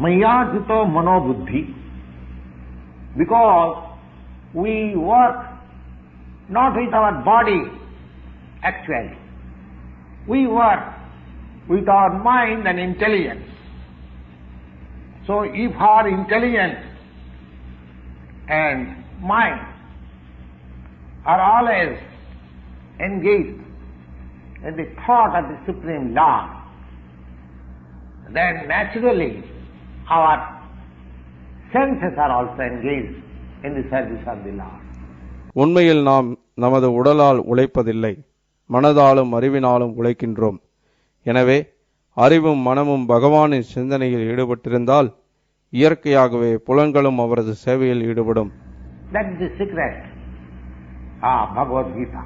C: மய்யாஜிதோ மனோபுத்தி. Because we work not with our body actually. We work with our mind and intelligence. So if our intelligence and mind are always engaged in the thought of the Supreme Lord, then naturally our senses are also engaged in the service of the Lord.
B: உண்மையில் நாம் நமது உடலால் உழைப்பதில்லை, மனதாலும் அறிவினாலும் உழைக்கின்றோம். எனவே அறிவும் மனமும் பகவானின் சிந்தனையில் ஈடுபட்டிருந்தால் இயற்கையாகவே புலன்களும் அவரது சேவையில் ஈடுபடும்.
C: That is the secret of Bhagavad Gita.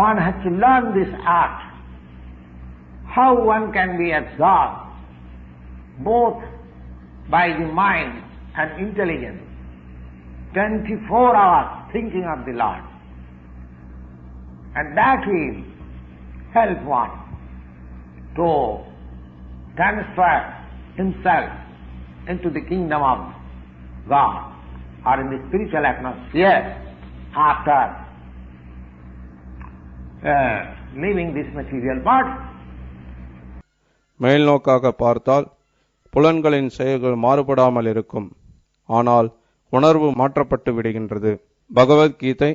C: One has to learn this art, how one can be absorbed both by the mind and intelligence, 24 hours thinking of the Lord. And that will help one to transfer himself into the kingdom of God or in the spiritual atmosphere after leaving this material body.
B: மேல் நோக்காக பார்த்தால் புலன்களின் செயல்கள் மாறுபடாமல் இருக்கும், ஆனால் உணர்வு மாற்றப்பட்டு விடுகின்றது. பகவத்கீதை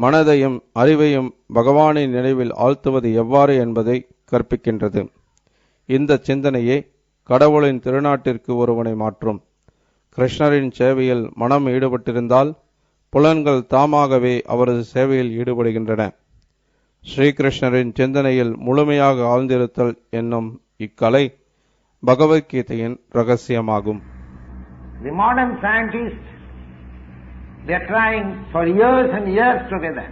B: மனதையும் அறிவையும் பகவானின் நினைவில் ஆழ்த்துவது எவ்வாறு என்பதை கற்பிக்கின்றது. இந்த சிந்தனையே கடவுளின் திருநாட்டிற்கு ஒருவனை மாற்றும். கிருஷ்ணரின் சேவையில் மனம் ஈடுபட்டிருந்தால் புலன்கள் தாமாகவே அவரது சேவையில் ஈடுபடுகின்றன. ஸ்ரீகிருஷ்ணரின் சிந்தனையில் முழுமையாக ஆழ்ந்திருத்தல் என்னும் இக்கலை பகவத்கீதையின் ரகசியமாகும்.
C: The modern scientists, they are trying for years and years together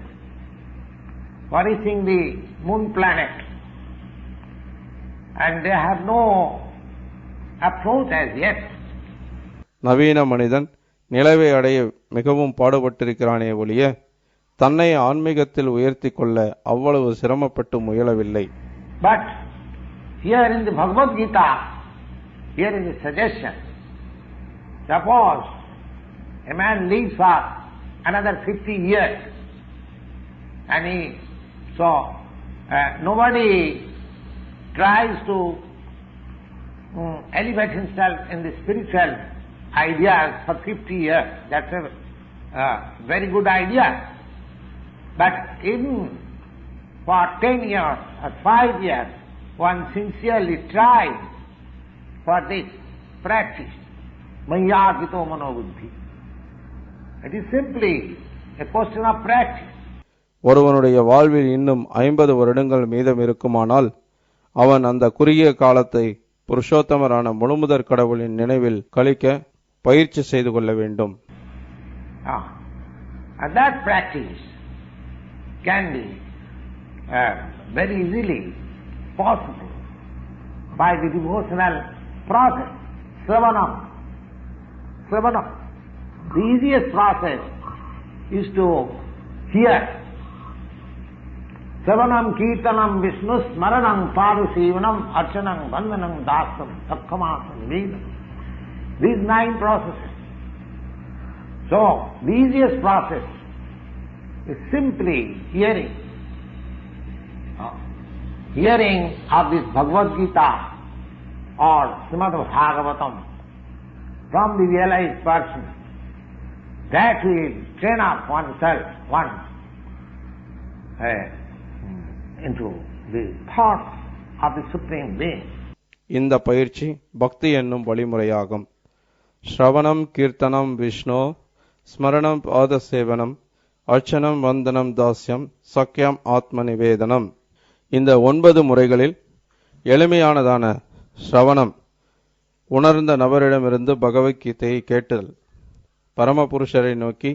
C: for reaching the moon planet, and they have no approach as yet.
B: நவீன மனிதன் நிலவை அடைய மிகவும் பாடுபட்டிருக்கிறானே ஒழிய தன்னை ஆன்மீகத்தில் உயர்த்தி கொள்ள அவ்வளவு சிரமப்பட்டு முயலவில்லை.
C: But here in the Bhagavad Gita, here is a suggestion. Suppose a man lives for another 50 years, and nobody tries to elevate himself in the spiritual ideas for 50 years. That's a very good idea. But even for 10 years or 5 years, one sincerely tries for this practice. Mayagito manobuddhi. It is simply a question of practice.
B: ஒருவனுடைய வாழ்வில் இன்னும் 50 வருடங்கள் மீதம் இருக்குமானால் அவன் அந்த குறுகிய காலத்தை புருஷோத்தமரான முழுமுதற் கடவுளின் நினைவில் கழிக்க பயிற்சி செய்து கொள்ள வேண்டும்.
C: And that practice can be very easily possible by the devotional process, Sravanam. The easiest process is to hear. Sravanam, Kirtanam, Vishnu, Smaranam, Padusevanam, Archanam, Vandanam, Dasam, Sakkamasam, Vedam. These 9 processes. So, the easiest process is simply hearing. Hearing of this Bhagavad Gita or Srimad Bhagavatam from the realized person. That will train up oneself into the thoughts of the Supreme Being.
B: இந்த பயிற்சி பக்தி என்னும் வழிமுறையாகும். ஸ்ரவணம், கீர்த்தனம், விஷ்ணு, ஸ்மரணம், பாத சேவனம், அர்ச்சனம், வந்தனம், தாஸ்யம், சக்கியம், ஆத்ம நிவேதனம். இந்த 9 முறைகளில் எளிமையானதான ஸ்ரவணம், உணர்ந்த நபரிடமிருந்து பகவத்கீதையை கேட்டல், பரமபுருஷரை நோக்கி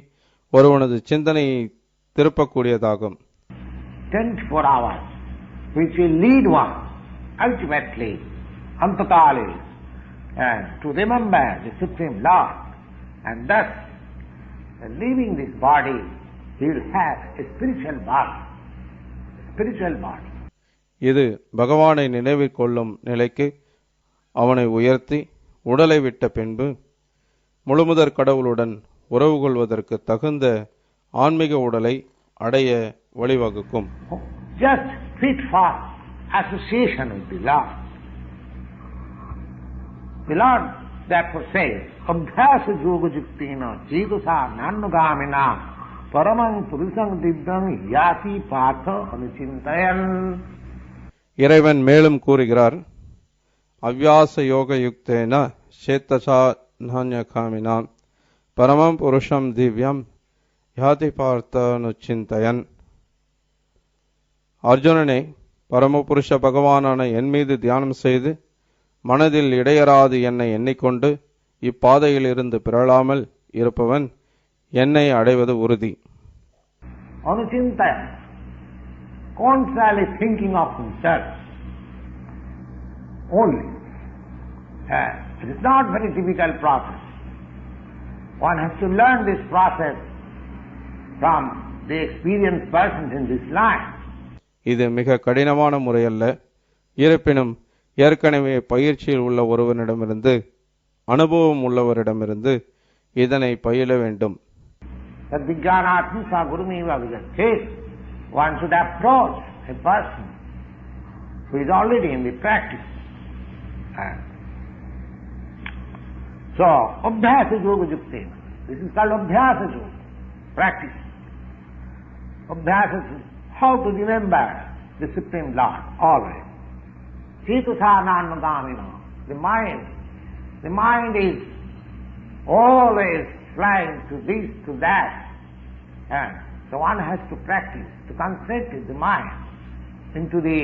B: ஒருவனது சிந்தனையை திருப்பக்கூடியதாகும்.
C: 24 hours, which will lead one ultimately, antatali, to remember the Supreme Lord, and thus, leaving this body, he will have a spiritual body.
B: இது பகவானை நினைவில் கொள்ளும் நிலைக்கு அவனை உயர்த்தி உடலை விட்ட பின்பு முழுமுதற் கடவுளுடன் உறவு கொள்வதற்கு தகுந்த ஆன்மீக உடலை அடைய வழிவகுக்கும்.
C: Just fit for association with the Lord. The Lord therefore says, Abhyasa yoga juktina chikusa nannugamina paramam purusam divyam yati partha anuchintayan.
B: இறைவன் மேலும் கூறுகிறார், அவ்யாச யோக யுக்தேன சேத்தசா நான்யகாமினா பரமம் புருஷம் திவ்யம் யாதி பார்த்த அனுச்சிந்தயன். அர்ஜுனனே, பரமபுருஷ பகவானான என் மீது தியானம் செய்து மனதில் இடையறாது என்னை எண்ணிக்கொண்டு இப்பாதையில் இருந்து பிறழாமல் இருப்பவன் என்னை அடைவது உறுதி.
C: Anuchintayan, constantly thinking of himself only. It is not very difficult process. One has to learn this process from the experienced persons in this life.
B: இது மிக கடினமான முறையல்ல. இருப்பினும் ஏற்கனவே பயிற்சியில் உள்ள ஒருவனிடமிருந்து, அனுபவம் உள்ளவரிடமிருந்து இதனை பயில வேண்டும்.
C: One should approach a person who is already in the practice. So, Abhyasa Yoga Yuktena. This is called Abhyasa Yoga, practice. Abhyasa is how to remember the Supreme Lord always. Chitusa Nanmagamina. The mind is always flying to this, to that. And so one has to practice, to concentrate the mind into the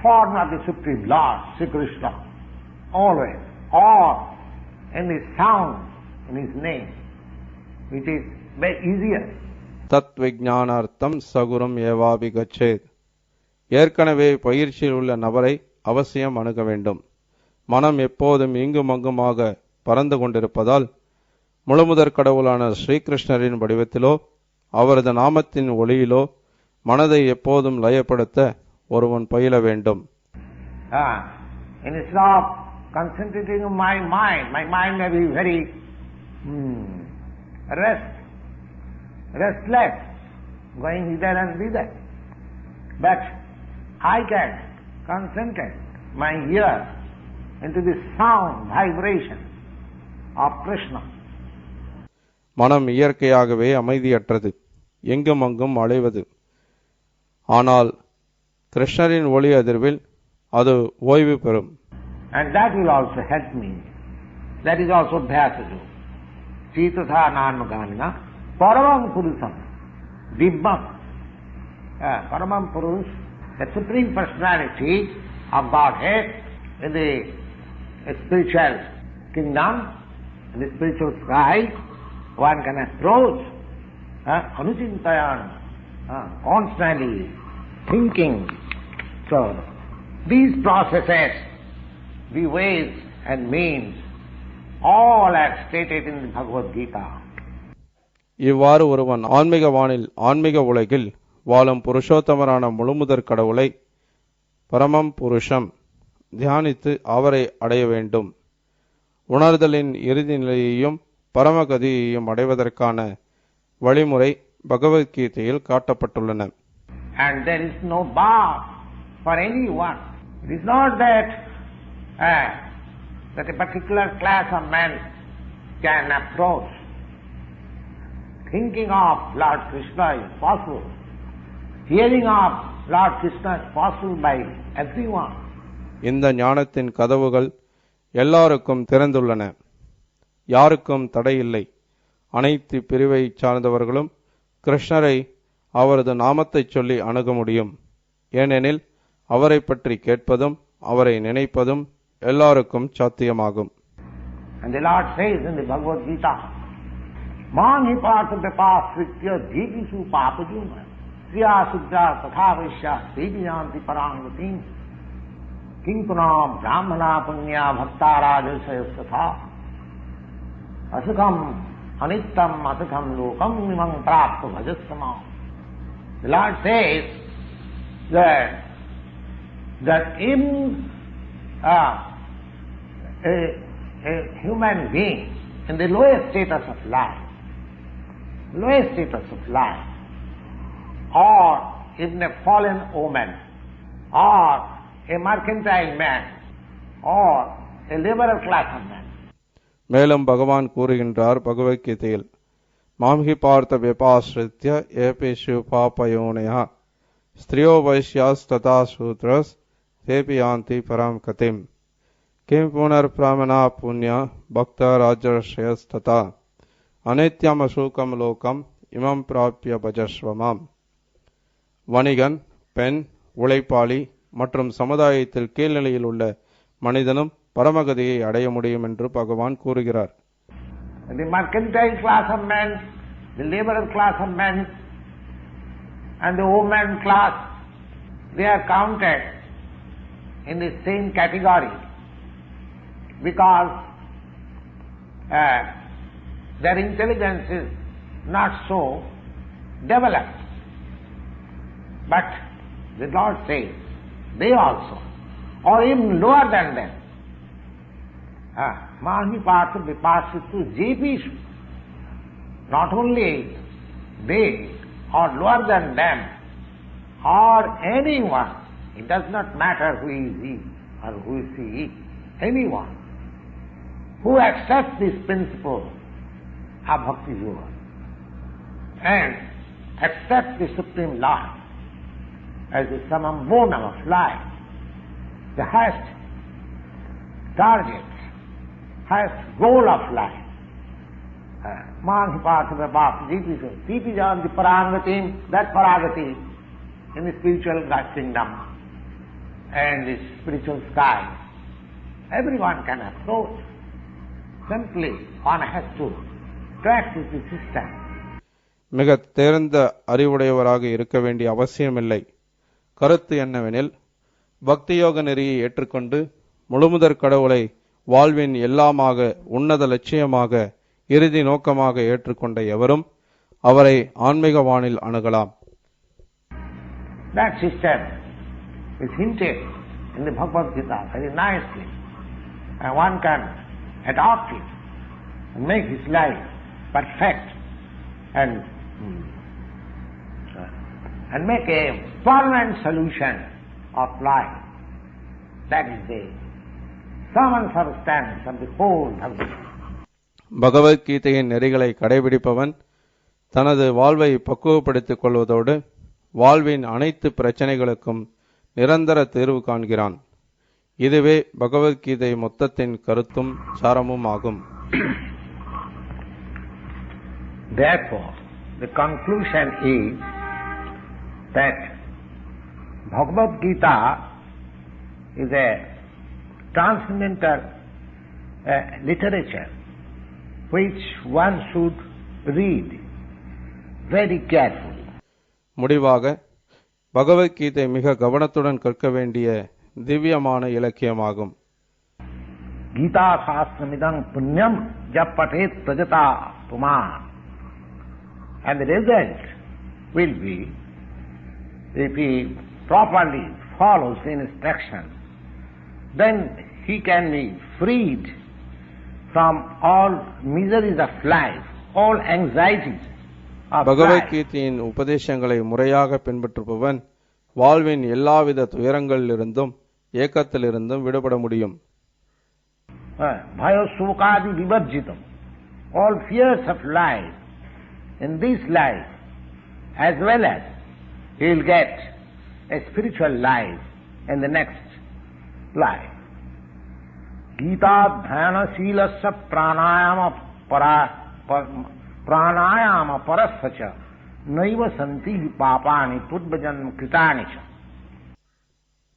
C: form of the Supreme Lord, Sri Krishna, always. Or in the sound in his name, which is very easier.
B: தத் விஜானார்த்தம் சகுரம் ஏவாபி கச்சேத். ஏற்கனவே பயிற்சியில் உள்ள நபரை அவசியம் அணுக வேண்டும். மனம் எப்போதும் இங்குமங்குமாக பறந்து கொண்டிருப்பதால் முழுமுதற் கடவுளான ஸ்ரீகிருஷ்ணரின் வடிவத்திலோ அவரது நாமத்தின் ஒளியிலோ மனதை எப்போதும் லயப்படுத்த ஒருவன் பயில வேண்டும்.
C: Instead of concentrating on my mind may be very restless, going hither and thither. But I can concentrate my ear into the sound, vibration of Krishna.
B: மனம் இயற்கையாகவே அமைதியற்றது, எங்கும் அங்கும் அலைவது. ஆனால் கிருஷ்ணரின் ஒளி அதிர்வில் அது ஓய்வு பெறும்.
C: And that will also help me. That is also Bhyasadu. Chitatha Nanmaganina Paramam Purusam Dibbam. Paramam Purus, the Supreme Personality of Godhead in the spiritual kingdom, in the spiritual sky, one can approach Anuchintayan, constantly thinking. So, these processes, the ways and means, all are stated in the Bhagavad Gita.
B: இவ்வாறு ஒருவன் ஆன்மீக வானில் ஆன்மீக உலகில் வாழும் புருஷோத்தமரான முழுமுதற் கடவுளை பரமம் புருஷம் தியானித்து அவரை அடைய வேண்டும். உணர்தலின் இறுதி நிலையையும் பரமகதியையும் அடைவதற்கான வழிமுறை பகவத்கீதையில் காட்டப்பட்டுள்ளன.
C: And there is no bar for anyone. It is not that a particular class of men can approach. Thinking of Lord Krishna is possible. Hearing of Lord Krishna is possible by everyone.
B: இந்த ஞானத்தின் கதவுகள் எல்லாருக்கும் திறந்துள்ளன. யாருக்கும் தடையில்லை. அனைத்து பிரிவை சார்ந்தவர்களும் கிருஷ்ணரை அவரது நாமத்தை சொல்லி அணுக முடியும். ஏனெனில் அவரை பற்றி கேட்பதும் அவரை நினைப்பதும் எல்லாருக்கும் சாத்தியமாகும்.
C: And the Lord says in the Bhagavad Gita, Mani partha vipasritya jivisu papajuna Sriya Sudra Tatha Vaishya Deviyanti Parangvatim Kintunam Brahmana Punya Bhakta Rajasayasatha Asukam Anittam Asukam Lokam Imam Prapta Bhajasama. The Lord says that in a human being in the lowest status of life, or even a fallen woman, or a mercantile man, or a liberal class of man.
B: மேலும் பகவான் கூறுகின்றார் பகவத்கீதையில், மாம்ஹி பார்த்த விபாஸ்ரித்ய ஏபேஷு பாபயோனயா ஸ்திரியோ வைஷ்யாஸ் ததா சூத்ரஸ் தேபி யாந்தி பராம் கதிம் கிம் புனர் பிராமணா புண்ணிய பக்த ராஜர்ஷயஸ் ததா அனித்யம் அசூகம் லோகம் இமம் பிராப்ய பஜஸ்வமாம். வணிகன், பெண், உழைப்பாளி மற்றும் சமுதாயத்தில் கீழ்நிலையில் உள்ள மனிதனும் பரமகதியை அடைய முடியும் என்று பகவான் கூறுகிறார்.
C: The mercantile class of men, the liberal class of men, and the woman class, they are counted in the same category because their intelligence is not so developed. But the Lord says, they also, or even lower than them, Mahi Partha Vipasitu Jepishu, not only they or lower than them or anyone, it does not matter who is he or who is he, anyone who accepts this principle of Bhakti Yoga and accepts the Supreme Lord as the summum bonum of life, the highest target, highest goal of life. Man Partha Deepi Janti Parangvatim, that Paragati in the spiritual kingdom and the spiritual sky, everyone can approach. Simply one has to practice the system.
B: மிக தேர்ந்த அறிவுடையவராக இருக்க வேண்டிய அவசியமில்லை. கருத்து என்னவெனில், பக்தியோக நெறியை ஏற்றுக்கொண்டு முழுமுதற் கடவுளை வாழ்வின் எல்லாமாக, உன்னத லட்சியமாக, இறுதி நோக்கமாக ஏற்றுக்கொண்ட எவரும் அவரை ஆன்மீக வானில் அணுகலாம்.
C: That system is hinted in the Bhagavad Gita very nicely, and one can adopt it and make his life perfect and make a permanent solution of life. That is the common substance of the whole Bhagavad Gita.
B: பகவத்கீதையின் நெறிகளை கடைபிடிப்பவன் தனது வாழ்வை பக்குவப்படுத்திக் கொள்வதோடு வாழ்வின் அனைத்து பிரச்சனைகளுக்கும் நிரந்தர தீர்வு காண்கிறான். இதுவே பகவத்கீதை மொத்தத்தின் கருத்தும் சாரமும் ஆகும்.
C: Therefore, the conclusion is that Bhagavad Gita is a transcendental literature which one should read very carefully.
B: முடிவாக, பகவத்கீதை மிக கவனத்துடன் கற்க வேண்டிய திவ்யமான இலக்கியமாகும்.
C: கீதா சாஸ்திரமிதம் புண்ணியம் ஜப் படேத் பிரஜதா புமான். And the result will be, if he properly follows the instructions, then he can be freed from all miseries of life, all anxieties of life.
B: பகவத்கீதையின் உபதேசங்களை முறையாக பின்பற்றுபவன் வாழ்வின் எல்லாவித துயரங்களிலிருந்தும் ஏக்கத்திலிருந்தும் விடுபட முடியும்.
C: Bhayo sukadi vivarjitam. All fears of life in this life, as well as he will get a spiritual life in the next life. Gita dhyana silasya pranayama parasya naiva santi papani pudbhajan kritani cha.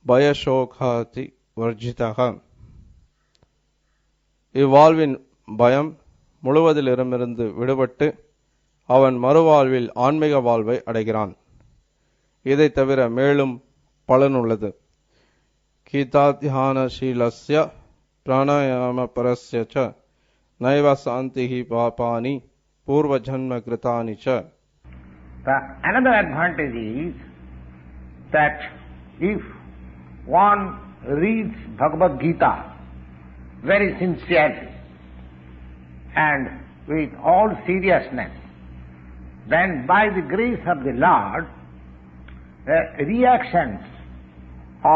B: பயசோகாதி வர்ஜிதக. இவ்வாழ்வின் பயம் முழுவதிலிருமிருந்து விடுபட்டு அவன் மறுவாழ்வில் ஆன்மீக வாழ்வை அடைகிறான். இதை தவிர மேலும் பலனுள்ளது. கீதாத்யானசீலஸ்ய பிராணாயாம பரஸ்ய ச நைவ சாந்திஹி பாபானி பூர்வ ஜன்ம கிருதானி ச.
C: Another advantage is that if one reads Bhagavad Gita very sincerely and with all seriousness, then by the grace of the Lord, reactions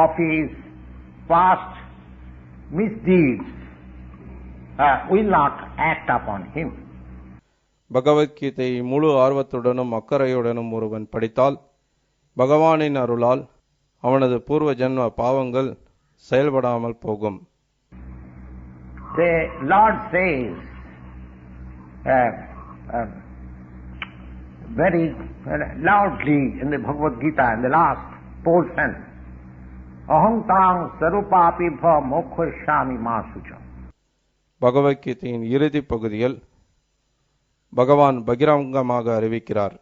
C: of his past misdeeds will not act upon him.
B: Bhagavad Gita முழு ஆர்வத்துடனும் அக்கறையுடனும் ஒருவன் படித்தால் பகவானின் அருளால் அவனது பூர்வ ஜன்ம பாவங்கள் செயல்படாமல் போகும்.
C: The Lord says very loudly in the Bhagavad Gita, in the last portion, Aham tang sarupapi bha mokshaami masucha.
B: பகவத்கீதையின் இறுதி பகுதியில் பகவான் பகிரங்கமாக அறிவிக்கிறார்,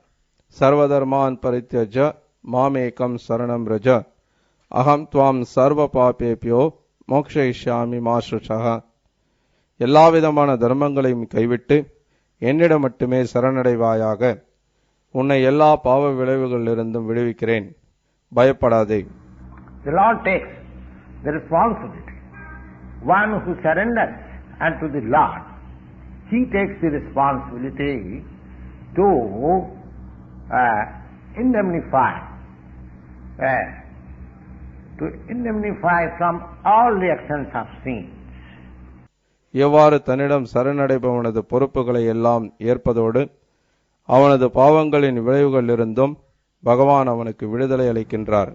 B: சர்வதர்மான் பரித்யஜ மாமேகம் சரணம் ரஜ அகம் துவாம் சர்வ பாபேபியோ மோக்ஷயிஷ்யாமி மா சுசஹ. எல்லாவிதமான தர்மங்களையும் கைவிட்டு என்னிடம் மட்டுமே சரணடைவாயாக, உன்னை எல்லா பாவ விளைவுகளிலிருந்தும் விடுவிக்கிறேன், பயப்படாதே.
C: The Lord takes the responsibility. One who surrenders unto the Lord, he takes the responsibility to indemnify from all reactions of sin.
B: எவ்வாறு தன்னிடம் சரணடைபவனது பொறுப்புகளை எல்லாம் ஏற்பதோடு அவனது பாவங்களின் விளைவுகளிலிருந்தும் பகவான் அவனுக்கு விடுதலை அளிக்கின்றார்.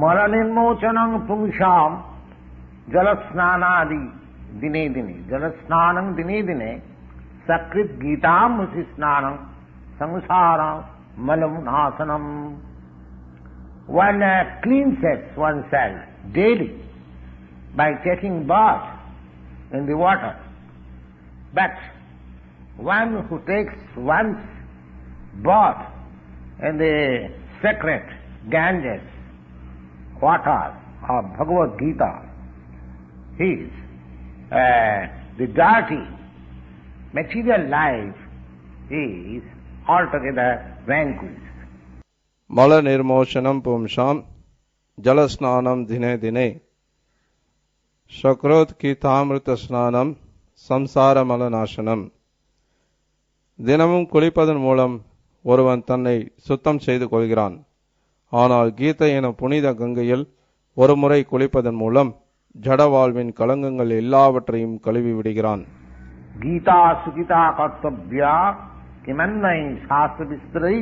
C: மரணோச்சனம் பும்சாம் ஜலஸ்நானாதி தினே தினே ஜலஸ்நானம் தினே தினே சக்ரித் கீதாம் முசி ஸ்நானம் சம்சாரம் மலம் நாசனம். One cleanses oneself daily by taking bath in the water But one who takes one's bath in the sacred Ganges water of Bhagavad Gita, his the dirty material life is altogether vanquished.
B: மல நிர்மோஷனம் பும்சாம் ஜலஸ்நானம் தினே தினே சக்ரோத் கீதாமிருத ஸ்நானம் சம்சார மலநாசனம். தினமும் குளிப்பதன் மூலம் ஒருவன் தன்னை சுத்தம் செய்து கொள்கிறான். ஆனால் கீதை எனும் புனித கங்கையில் ஒரு முறை குளிப்பதன் மூலம் ஜட வாழ்வின் கலங்கங்கள் எல்லாவற்றையும் கழுவி விடுகிறான்.
C: கீதா சுகிதா கர்த்தவ்யா கிமன்னை சாஸ்திர விஸ்திரை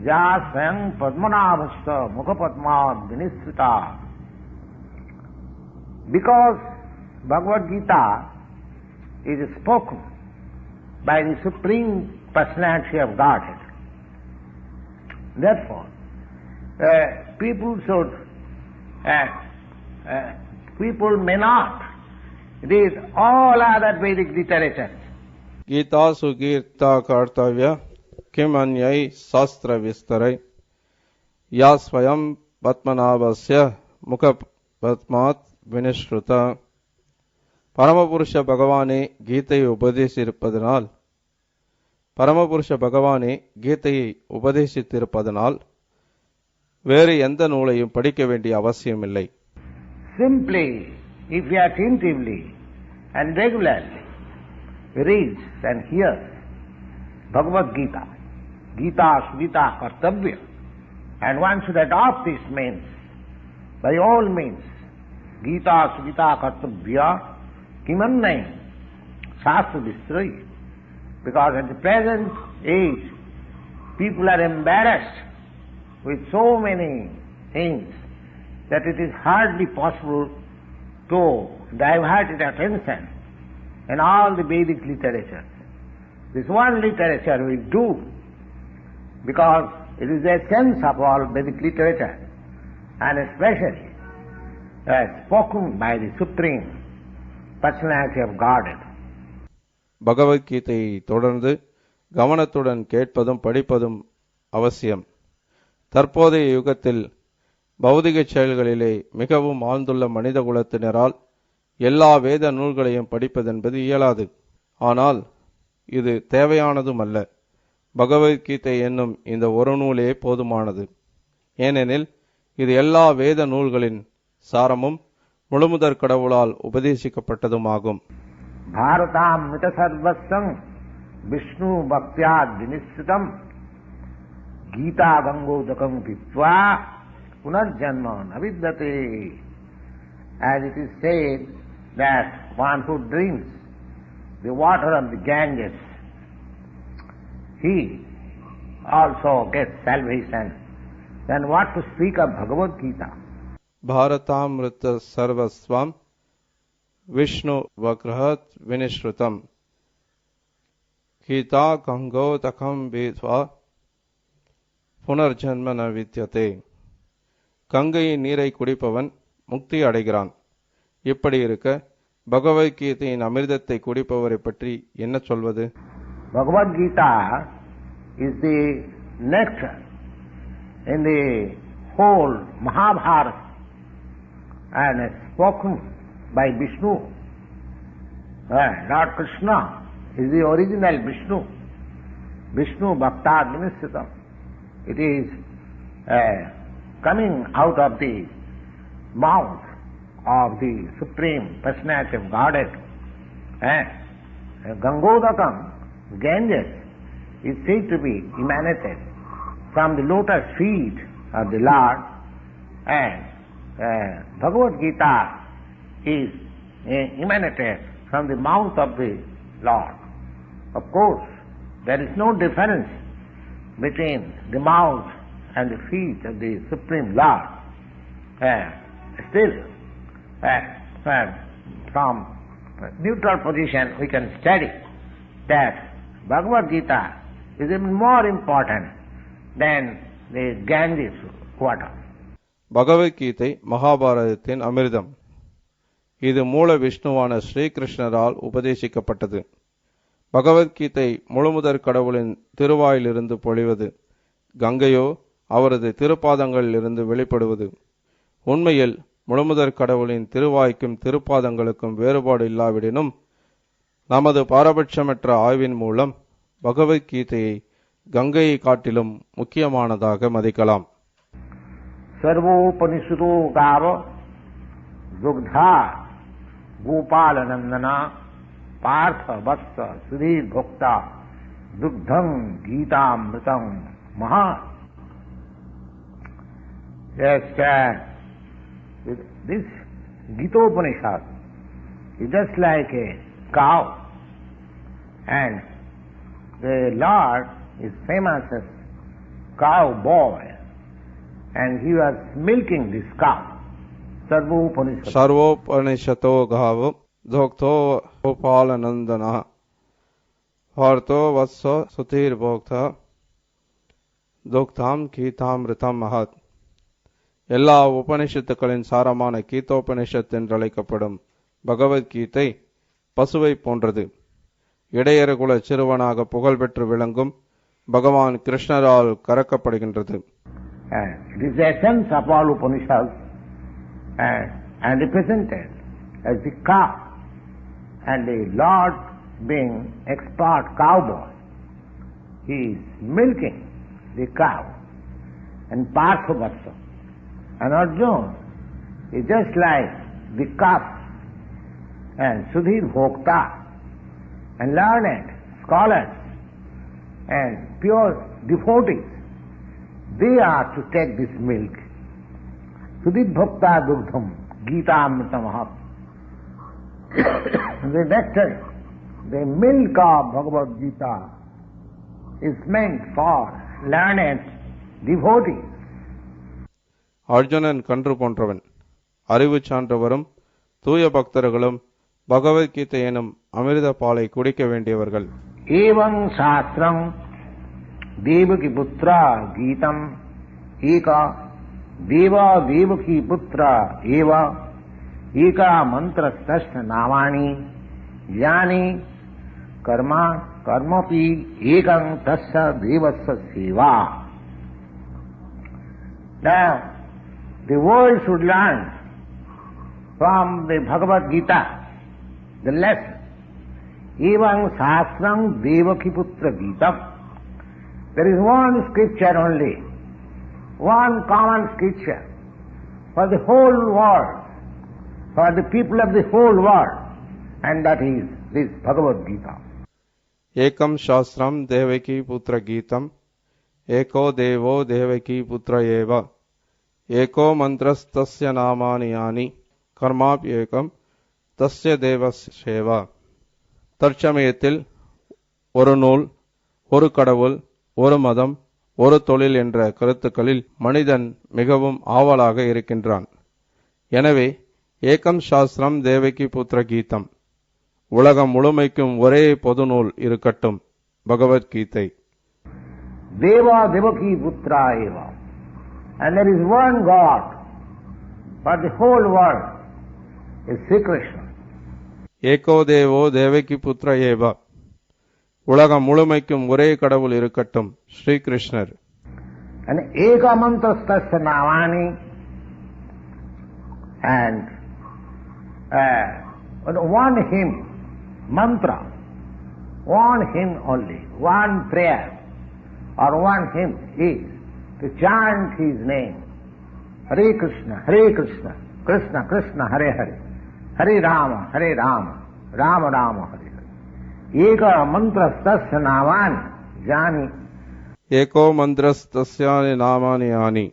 C: யா ஸ்வயம் பத்மநாபஸ்த முகபத்மாத் வினிஸ்ருதா. Because Bhagavad Gita is spoken by the Supreme Personality of Godhead. Therefore, people may not read all other Vedic literatures.
B: Geetha சுகீர்த்தா கர்த்தவ்ய கிம் அன்யை சாஸ்திர விஸ்தரை யா ஸ்வயம் பத்மநாபஸ்ய முக பத்மாத் வினிஸ்ருத. பரமபுருஷ பகவானே கீதையை உபதேசித்திருப்பதனால் வேறு எந்த நூலையும் படிக்க வேண்டிய அவசியமில்லை.
C: Simply, if you attentively and regularly reads and hears Bhagavad Gita, Gita Sugita Kartavya, and one should adopt these means, by all means, Gita Sugita Kartavya Kimannai Shastra Vistrai. Because at the present age, people are embarrassed with so many things that it is hardly possible to divert its attention in all the Vedic literature. This one literature we do because it is the essence of all Vedic literature, and especially spoken by the Supreme Personality of Godhead.
B: பகவத்கீதையை தொடர்ந்து கவனத்துடன் கேட்பதும் படிப்பதும் அவசியம். தற்போதைய யுகத்தில் பௌதிக செயல்களிலே மிகவும் ஆழ்ந்துள்ள மனித குலத்தினரால் எல்லா வேத நூல்களையும் படிப்பதென்பது இயலாது. ஆனால் இது தேவையானதும் அல்ல. பகவத்கீதை என்னும் இந்த ஒரு நூலே போதுமானது. ஏனெனில் இது எல்லா வேத நூல்களின் சாரமும் முழுமுதற் கடவுளால் உபதேசிக்கப்பட்டதுமாகும்.
C: பாரதாமிருத சர்வஸ்வம் Vishnu பக்தியாத் வினிஸ்ருதம் Geetha கங்கோதகம் பித்வா புனர்ஜன்ம நவித்யதே. As it is said that one who drinks the water of the Ganges, he also gets salvation. Then what to speak of Bhagavad Gita?
B: பாரதாமிருத சர்வஸ்வம் Vishnu வக்ரஹத் வினிஸ்ருதம் Geetha கங்கோதகம் பீத்வா புனர்ஜன்ம ந வித்யதே. கங்கையின் நீரை குடிப்பவன் முக்தி அடைகிறான். இப்படி இருக்க பகவத்கீதையின் அமிர்தத்தை குடிப்பவரை பற்றி என்ன சொல்வது?
C: Bhagavad Gita is the nectar in the whole Mahabharata and is spoken by Vishnu. Lord Krishna is the original Vishnu. Vishnu Bhaktad Vinisritam. It is coming out of the mouth of the Supreme Personality of Godhead. Gangodakam, Ganges, is said to be emanated from the lotus feet of the Lord, and Bhagavad Gita is emanated from the mouth of the Lord. Of course, there is no difference between the mouth and the feet of the Supreme Lord. Still, from neutral position we can study that Bhagavad Gita is even more important than the Ganges water.
B: Bhagavad Gita மகாபாரதத்தின் அமிர்தம். இது மூல விஷ்ணுவான ஸ்ரீகிருஷ்ணரால் உபதேசிக்கப்பட்டது. பகவத்கீதை முழுமுதற் கடவுளின் திருவாயிலிருந்து பொழிவது, கங்கையோ அவரது திருப்பாதங்களிலிருந்து வெளிப்படுவது. உண்மையில் முழுமுதற் கடவுளின் திருவாய்க்கும் திருப்பாதங்களுக்கும் வேறுபாடு இல்லாவிடினும் நமது பாரபட்சமற்ற ஆய்வின் மூலம் பகவத்கீதையை கங்கையை காட்டிலும் முக்கியமானதாக மதிக்கலாம்.
C: सर्वोपनिषदो गाव दुग्धा गोपाल नंदना पार्थ वत्स सुधीर भोक्ता दुग्धं गीतामृतं महा. Yes, this Gita-Upanishad is just like a cow, and the Lord is famous as cow boy, and he was milking this cow. Sarvopanishad.
B: Sarvopanishado gavo dhokto gopalanandana partho vatsa suthir bhokta துக்தாம் கீதாமிருதம் மகத். எல்லா உபனிஷத்துக்களின் சாரமான கீதோபனிஷத் என்றழைக்கப்படும் பகவத்கீதை பசுவை போன்றது. இடையறுகுல சிறுவனாக புகழ்பெற்று விளங்கும் பகவான் கிருஷ்ணரால் கறக்கப்படுகின்றது.
C: It is the essence of all Upanishads and represented as the cow, and the Lord being expert cowboy, he is milking the cow, and Partha-Vatsa and Arjuna is just like the calf, and Sudhir Bhokta and learned scholars and pure devotees, they are to take this milk. Sudhir Bhokta Dugdham Gita-Amrita Mahat. The nectar, the milk of Bhagavad Gita is meant for learned devotees.
B: Arjunan கன்று போன்றவன். அறிவு சான்றவரும் தூய பக்தர்களும் பகவத்கீதை எனும் அமிர்த பாலை குடிக்க வேண்டியவர்கள்.
C: ஏவம் சாஸ்திரம் தேவகி புத்ரா கீதம் ஏகா தேவா தேவகி புத்ரா ஏவ ஏகா மந்திரஸ்தஸ்ய நாமானி யானி கர்மா கர்மபி ஏகம் தஸ்ய தேவஸ்ய Seva. Now, the world should learn from the Bhagavad Gita the lesson. Evam Sastram Devaki Putra Gita. There is one scripture only, one common scripture for the whole world, for the people of the whole world, and that is this Bhagavad Gita.
B: Ekam Shastram Devaki Putra Gitam Eko Devo Devaki Putra Eva Eko Mantrastasya Namani Yani Karmap Ekam Tasya Devas Sheva. தற்சமயத்தில் ஒரு நூல், ஒரு கடவுள், ஒரு மதம், ஒரு தொழில் என்ற கருத்துக்களில் மனிதன் மிகவும் ஆவலாக இருக்கின்றான். எனவே ஏகம் சாஸ்திரம் தேவகி புத்திர கீதம், உலகம் முழுமைக்கும் ஒரே பொது நூல் இருக்கட்டும், Bhagavad Gita.
C: Deva Devaki Putra Eva. And there is one God for the whole world, is Sri Krishna.
B: ஏகோ தேவோ தேவகி புத்திர ஏவ, உலகம் முழுமைக்கும் ஒரே கடவுள் இருக்கட்டும், ஸ்ரீ கிருஷ்ணர்.
C: And Eka Mantrastasya Navani, and one hymn, mantra, one hymn only, one prayer or one hymn is to chant his name. Hare Krishna, Krishna Krishna, Hare Hare, Hare Rama, Rama Rama, Hare Hare. Eka mantrastasya navani jani.
B: ஏகோ மந்திரஸ்தஸ்யானி நாமானி யானி.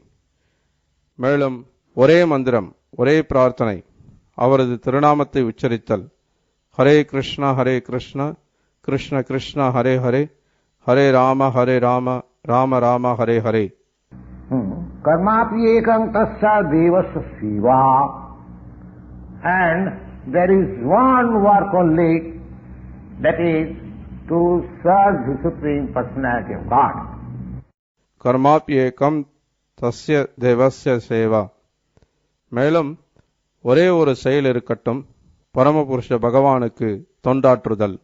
B: மேலும் ஒரே மந்திரம், ஒரே பிரார்த்தனை, அவரது திருநாமத்தை உச்சரித்தல். Hare Krishna Krishna Krishna Hare Hare, Hare Rama Rama Rama Hare Hare.
C: Karmapi ekam tasya devasya siva. And there is one work only, that is to serve the Supreme Personality of God.
B: கர்மாப்யேகம் தஸ்ய தேவஸ்ய சேவா. மேலும் ஒரே ஒரு செயல் இருக்கட்டும், பரமபுருஷ பகவானுக்கு தொண்டாற்றுதல்.